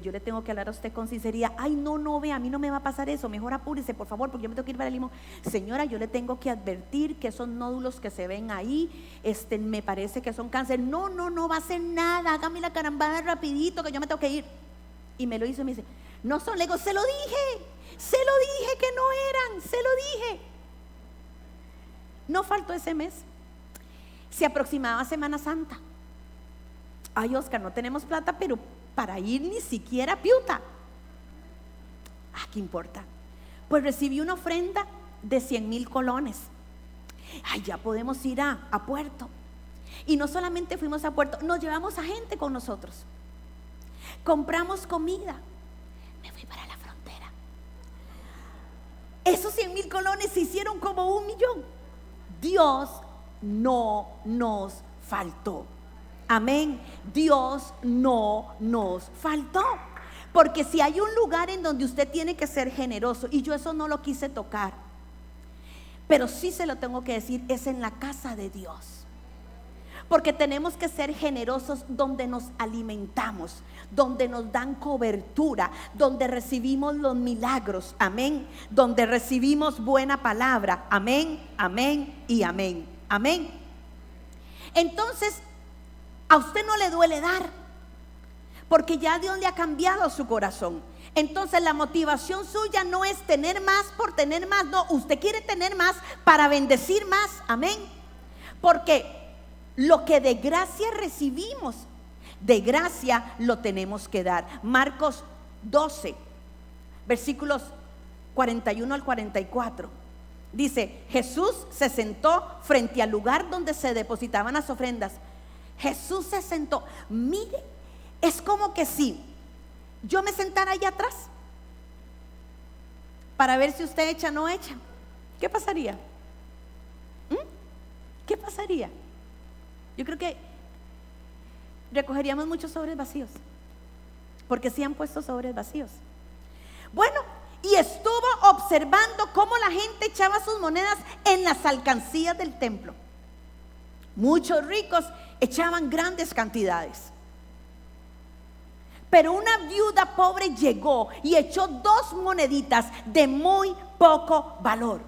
Yo le tengo que hablar a usted con sinceridad. Ay, no, ve, a mí no me va a pasar eso, mejor apúrese por favor, porque yo me tengo que ir para el limón. Señora, yo le tengo que advertir que esos nódulos que se ven ahí, me parece que son cáncer. No va a ser nada, hágame la carambada rapidito, que yo me tengo que ir. Y me lo hizo y me dice, no son, le digo, se lo dije que no eran, se lo dije. No faltó ese mes. Se aproximaba Semana Santa. Ay, Oscar, no tenemos plata, pero para ir ni siquiera a Piuta. ¿Qué importa? Pues recibí una ofrenda de 100,000 colones. Ay, ya podemos ir a Puerto. Y no solamente fuimos a Puerto, nos llevamos a gente con nosotros. Compramos comida. Me fui para la frontera. Esos 100,000 colones se hicieron como 1 millón. Dios no nos faltó. Amén. Dios no nos faltó. Porque si hay un lugar en donde usted tiene que ser generoso, y yo eso no lo quise tocar, pero sí se lo tengo que decir, es en la casa de Dios. Porque tenemos que ser generosos donde nos alimentamos, donde nos dan cobertura, donde recibimos los milagros, amén, donde recibimos buena palabra, amén, amén y amén, amén. Entonces, a usted no le duele dar, porque ya Dios le ha cambiado su corazón. Entonces la motivación suya no es tener más por tener más, no, usted quiere tener más para bendecir más, amén. Porque lo que de gracia recibimos, de gracia lo tenemos que dar. Marcos 12, versículos 41 al 44. Dice, Jesús se sentó frente al lugar donde se depositaban las ofrendas. Jesús se sentó. Mire, es como que si yo me sentara allá atrás para ver si usted echa o no echa. ¿Qué pasaría? ¿Qué pasaría? Yo creo que recogeríamos muchos sobres vacíos, porque sí han puesto sobres vacíos. Bueno, y estuvo observando cómo la gente echaba sus monedas en las alcancías del templo. Muchos ricos echaban grandes cantidades, pero una viuda pobre llegó y echó 2 moneditas de muy poco valor.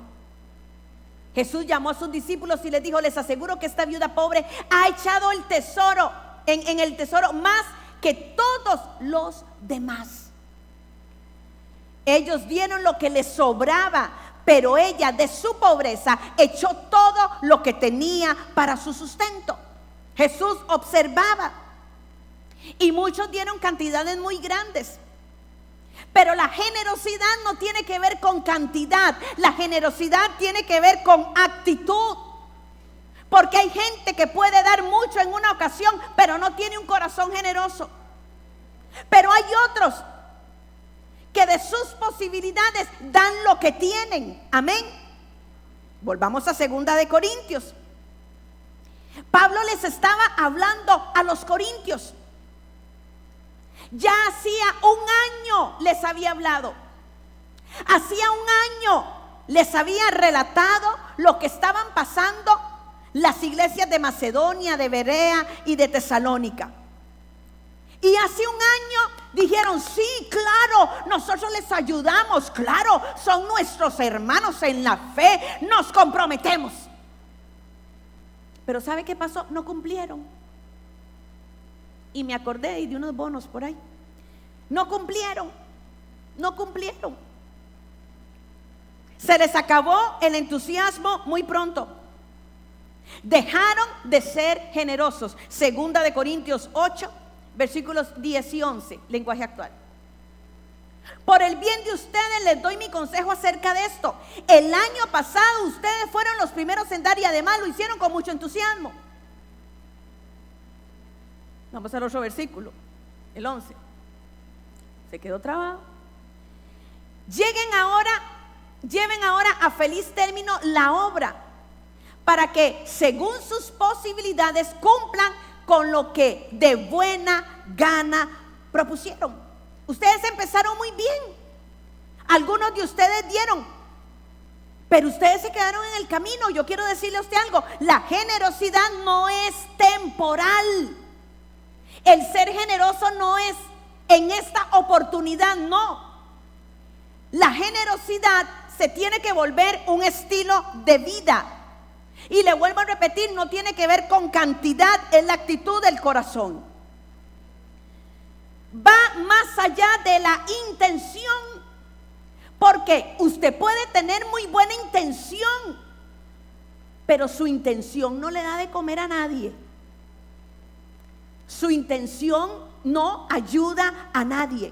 Jesús llamó a sus discípulos y les dijo, les aseguro que esta viuda pobre ha echado el tesoro, en el tesoro más que todos los demás. Ellos dieron lo que les sobraba, pero ella de su pobreza echó todo lo que tenía para su sustento. Jesús observaba y muchos dieron cantidades muy grandes. Pero la generosidad no tiene que ver con cantidad, la generosidad tiene que ver con actitud. Porque hay gente que puede dar mucho en una ocasión, pero no tiene un corazón generoso. Pero hay otros que de sus posibilidades dan lo que tienen. Amén. Volvamos a 2 de Corintios. Pablo les estaba hablando a los corintios. Ya hacía un año les había hablado. Hacía un año les había relatado lo que estaban pasando las iglesias de Macedonia, de Berea y de Tesalónica. Y hace un año dijeron, sí, claro, nosotros les ayudamos, claro, son nuestros hermanos en la fe, nos comprometemos. Pero ¿sabe qué pasó? No cumplieron. Y me acordé de unos bonos por ahí. No cumplieron. Se les acabó el entusiasmo muy pronto. Dejaron de ser generosos. 2 de Corintios 8, versículos 10 y 11, lenguaje actual. Por el bien de ustedes les doy mi consejo acerca de esto. El año pasado ustedes fueron los primeros en dar y además lo hicieron con mucho entusiasmo. Vamos al otro versículo, el 11. Se quedó trabado. Lleven ahora a feliz término la obra, para que según sus posibilidades cumplan con lo que de buena gana propusieron. Ustedes empezaron muy bien. Algunos de ustedes dieron, pero ustedes se quedaron en el camino. Yo quiero decirle a usted algo: la generosidad no es temporal. El ser generoso no es en esta oportunidad, no. La generosidad se tiene que volver un estilo de vida. Y le vuelvo a repetir, no tiene que ver con cantidad, es la actitud del corazón. Va más allá de la intención, porque usted puede tener muy buena intención, pero su intención no le da de comer a nadie. Su intención no ayuda a nadie.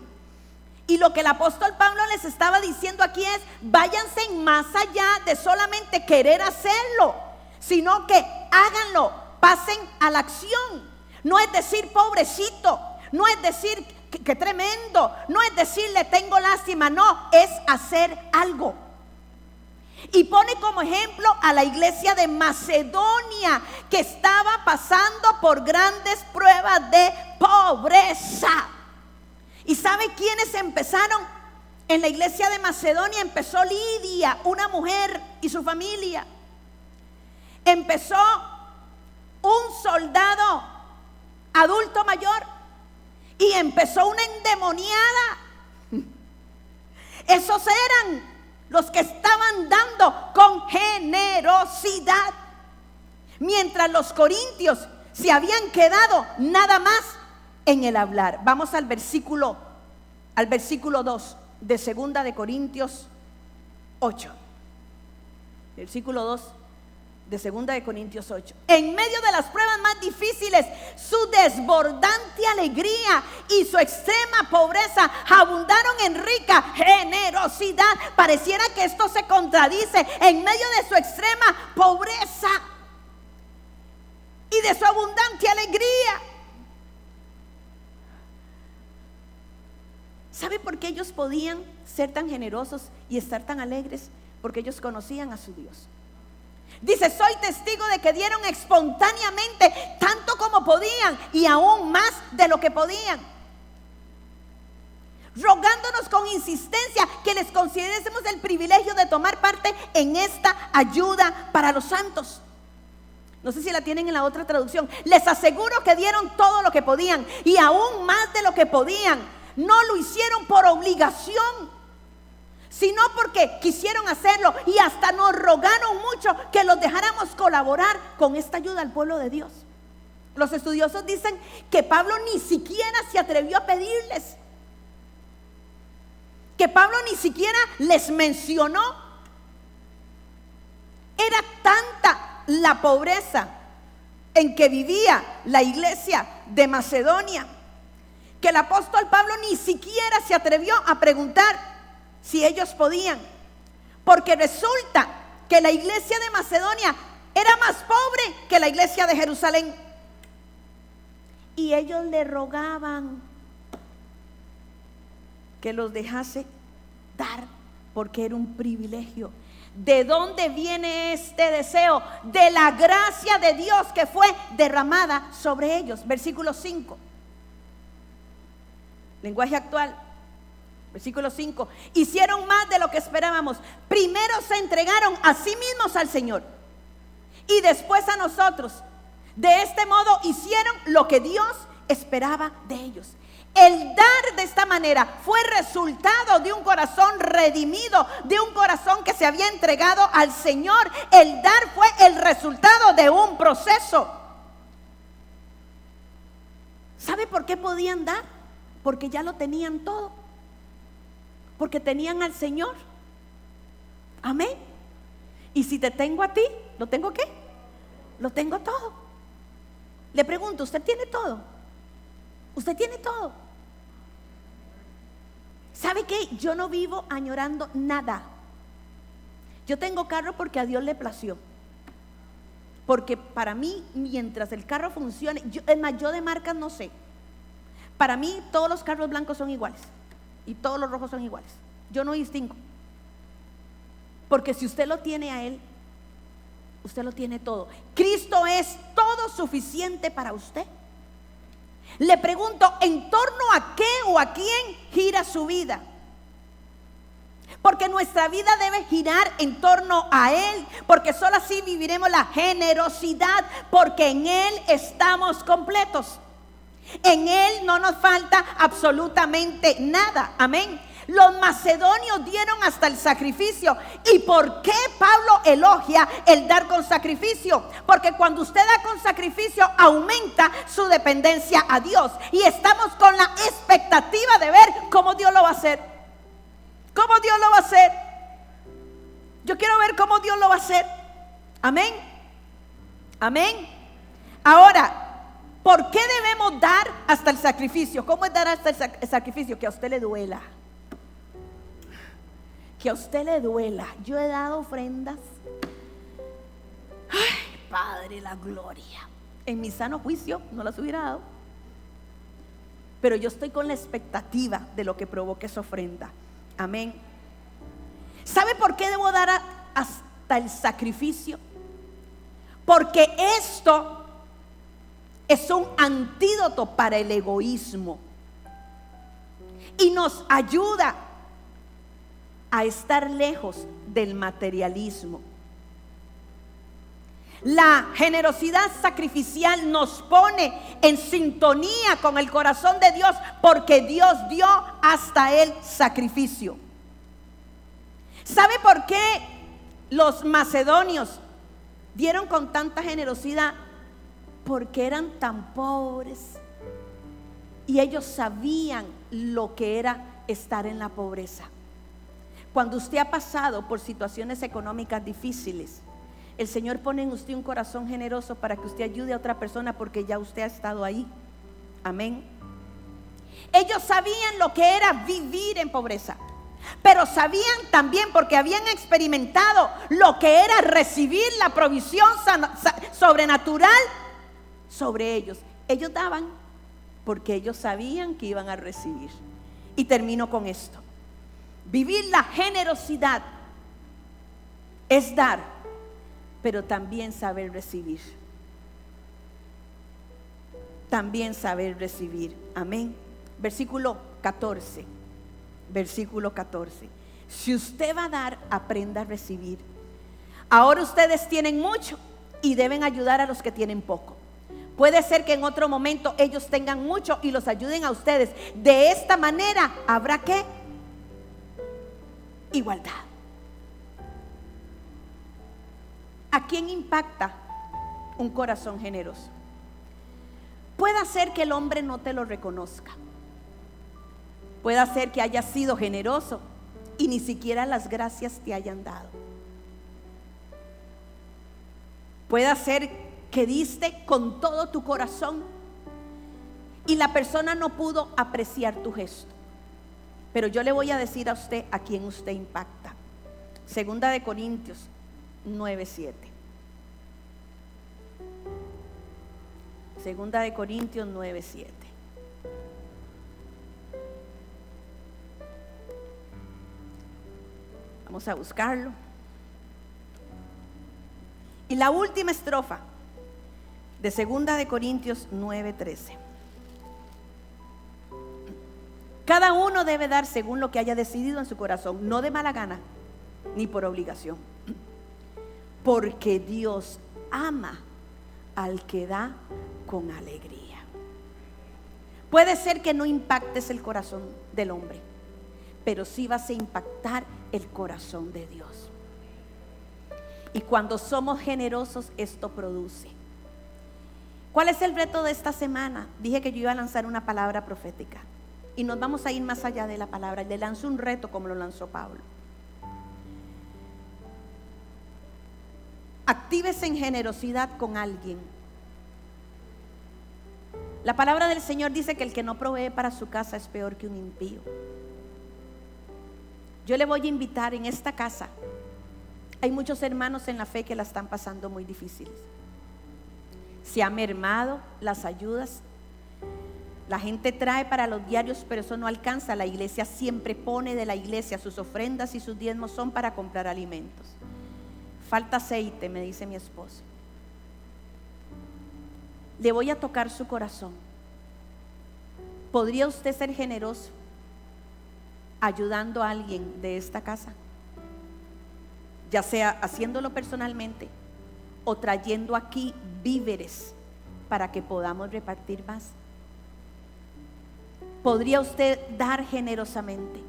Y lo que el apóstol Pablo les estaba diciendo aquí es: váyanse más allá de solamente querer hacerlo, sino que háganlo, pasen a la acción. No es decir pobrecito, no es decir que tremendo, no es decir le tengo lástima, no, es hacer algo. Y pone como ejemplo a la iglesia de Macedonia, que estaba pasando por grandes pruebas de pobreza. ¿Y sabe quiénes empezaron? En la iglesia de Macedonia empezó Lidia, una mujer y su familia. Empezó un soldado adulto mayor y empezó una endemoniada. Esos eran los que estaban dando con generosidad, mientras los corintios se habían quedado nada más en el hablar. Vamos al versículo 2 de segunda de Corintios 8. Versículo 2 de segunda de Corintios 8. En medio de las pruebas más difíciles, su desbordante alegría y su extrema pobreza abundaron en rica generosidad. Pareciera que esto se contradice. En medio de su extrema pobreza y de su abundante alegría. ¿Sabe por qué ellos podían ser tan generosos y estar tan alegres? Porque ellos conocían a su Dios. Dice, soy testigo de que dieron espontáneamente tanto como podían y aún más de lo que podían, rogándonos con insistencia que les concediésemos el privilegio de tomar parte en esta ayuda para los santos. No sé si la tienen en la otra traducción. Les aseguro que dieron todo lo que podían y aún más de lo que podían. No lo hicieron por obligación, sino porque quisieron hacerlo, y hasta nos rogaron mucho que los dejáramos colaborar con esta ayuda al pueblo de Dios. Los estudiosos dicen que Pablo ni siquiera se atrevió a pedirles, que Pablo ni siquiera les mencionó. Era tanta la pobreza en que vivía la iglesia de Macedonia que el apóstol Pablo ni siquiera se atrevió a preguntar si ellos podían, porque resulta que la iglesia de Macedonia era más pobre que la iglesia de Jerusalén, y ellos le rogaban que los dejase dar, porque era un privilegio. ¿De dónde viene este deseo? De la gracia de Dios que fue derramada sobre ellos. Versículo 5. Lenguaje actual, versículo 5. Hicieron más de lo que esperábamos. Primero se entregaron a sí mismos al Señor y después a nosotros. De este modo hicieron lo que Dios esperaba de ellos. El dar de esta manera fue resultado de un corazón redimido, de un corazón que se había entregado al Señor. El dar fue el resultado de un proceso. ¿Sabe por qué podían dar? Porque ya lo tenían todo, porque tenían al Señor. Amén. Y si te tengo a ti, ¿lo tengo qué? Lo tengo todo. Le pregunto, ¿usted tiene todo? ¿Usted tiene todo? ¿Sabe qué? Yo no vivo añorando nada. Yo tengo carro porque a Dios le plació. Porque para mí, mientras el carro funcione, es más, yo de marcas no sé. Para mí todos los carros blancos son iguales y todos los rojos son iguales. Yo no distingo. Porque si usted lo tiene a Él, usted lo tiene todo. Cristo es todo suficiente para usted. Le pregunto, ¿en torno a qué o a quién gira su vida? Porque nuestra vida debe girar en torno a Él, porque solo así viviremos la generosidad, porque en Él estamos completos. En Él no nos falta absolutamente nada. Amén. Los macedonios dieron hasta el sacrificio. ¿Y por qué Pablo elogia el dar con sacrificio? Porque cuando usted da con sacrificio, aumenta su dependencia a Dios. Y estamos con la expectativa de ver cómo Dios lo va a hacer. ¿Cómo Dios lo va a hacer? Yo quiero ver cómo Dios lo va a hacer. Amén. Amén. Ahora, ¿por qué debemos dar hasta el sacrificio? ¿Cómo es dar hasta el sacrificio? Que a usted le duela. Que a usted le duela. Yo he dado ofrendas. Ay, Padre, la gloria. En mi sano juicio no las hubiera dado. Pero yo estoy con la expectativa de lo que provoque esa ofrenda. Amén. ¿Sabe por qué debo dar hasta el sacrificio? Porque esto es un antídoto para el egoísmo y nos ayuda a estar lejos del materialismo. La generosidad sacrificial nos pone en sintonía con el corazón de Dios, porque Dios dio hasta el sacrificio. ¿Sabe por qué los macedonios dieron con tanta generosidad? Porque eran tan pobres y ellos sabían lo que era estar en la pobreza. Cuando usted ha pasado por situaciones económicas difíciles, el Señor pone en usted un corazón generoso para que usted ayude a otra persona, porque ya usted ha estado ahí. Amén. Ellos sabían lo que era vivir en pobreza, pero sabían también, porque habían experimentado lo que era recibir la provisión sobrenatural sobre ellos. Ellos daban porque ellos sabían que iban a recibir. Y termino con esto. Vivir la generosidad es dar, pero también saber recibir. También saber recibir. Amén. Versículo 14. Versículo 14. Si usted va a dar, aprenda a recibir. Ahora ustedes tienen mucho y deben ayudar a los que tienen poco. Puede ser que en otro momento ellos tengan mucho y los ayuden a ustedes. De esta manera habrá ¿qué? Igualdad. ¿A quién impacta un corazón generoso? Puede ser que el hombre no te lo reconozca. Puede ser que hayas sido generoso y ni siquiera las gracias te hayan dado. Puede ser que diste con todo tu corazón y la persona no pudo apreciar tu gesto. Pero yo le voy a decir a usted a quién usted impacta. Segunda de Corintios 9:7. Segunda de Corintios 9:7. Vamos a buscarlo. Y la última estrofa de Segunda de Corintios 9:13. Cada uno debe dar según lo que haya decidido en su corazón, no de mala gana ni por obligación, porque Dios ama al que da con alegría. Puede ser que no impactes el corazón del hombre, pero sí vas a impactar el corazón de Dios. Y cuando somos generosos, esto produce. ¿Cuál es el reto de esta semana? Dije que yo iba a lanzar una palabra profética y nos vamos a ir más allá de la palabra. Le lanzo un reto como lo lanzó Pablo. Actívese en generosidad con alguien. La palabra del Señor dice que el que no provee para su casa es peor que un impío. Yo le voy a invitar en esta casa. Hay muchos hermanos en la fe que la están pasando muy difíciles. Se ha mermado las ayudas. La gente trae para los diarios, pero eso no alcanza. La iglesia siempre pone de la iglesia. Sus ofrendas y sus diezmos son para comprar alimentos. Falta aceite, me dice mi esposo. Le voy a tocar su corazón. ¿Podría usted ser generoso ayudando a alguien de esta casa? Ya sea haciéndolo personalmente o trayendo aquí víveres para que podamos repartir más. ¿Podría usted dar generosamente?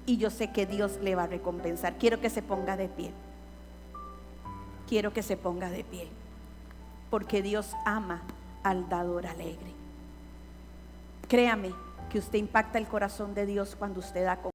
Y yo sé que Dios le va a recompensar. Quiero que se ponga de pie. Quiero que se ponga de pie, porque Dios ama al dador alegre. Créame que usted impacta el corazón de Dios cuando usted da con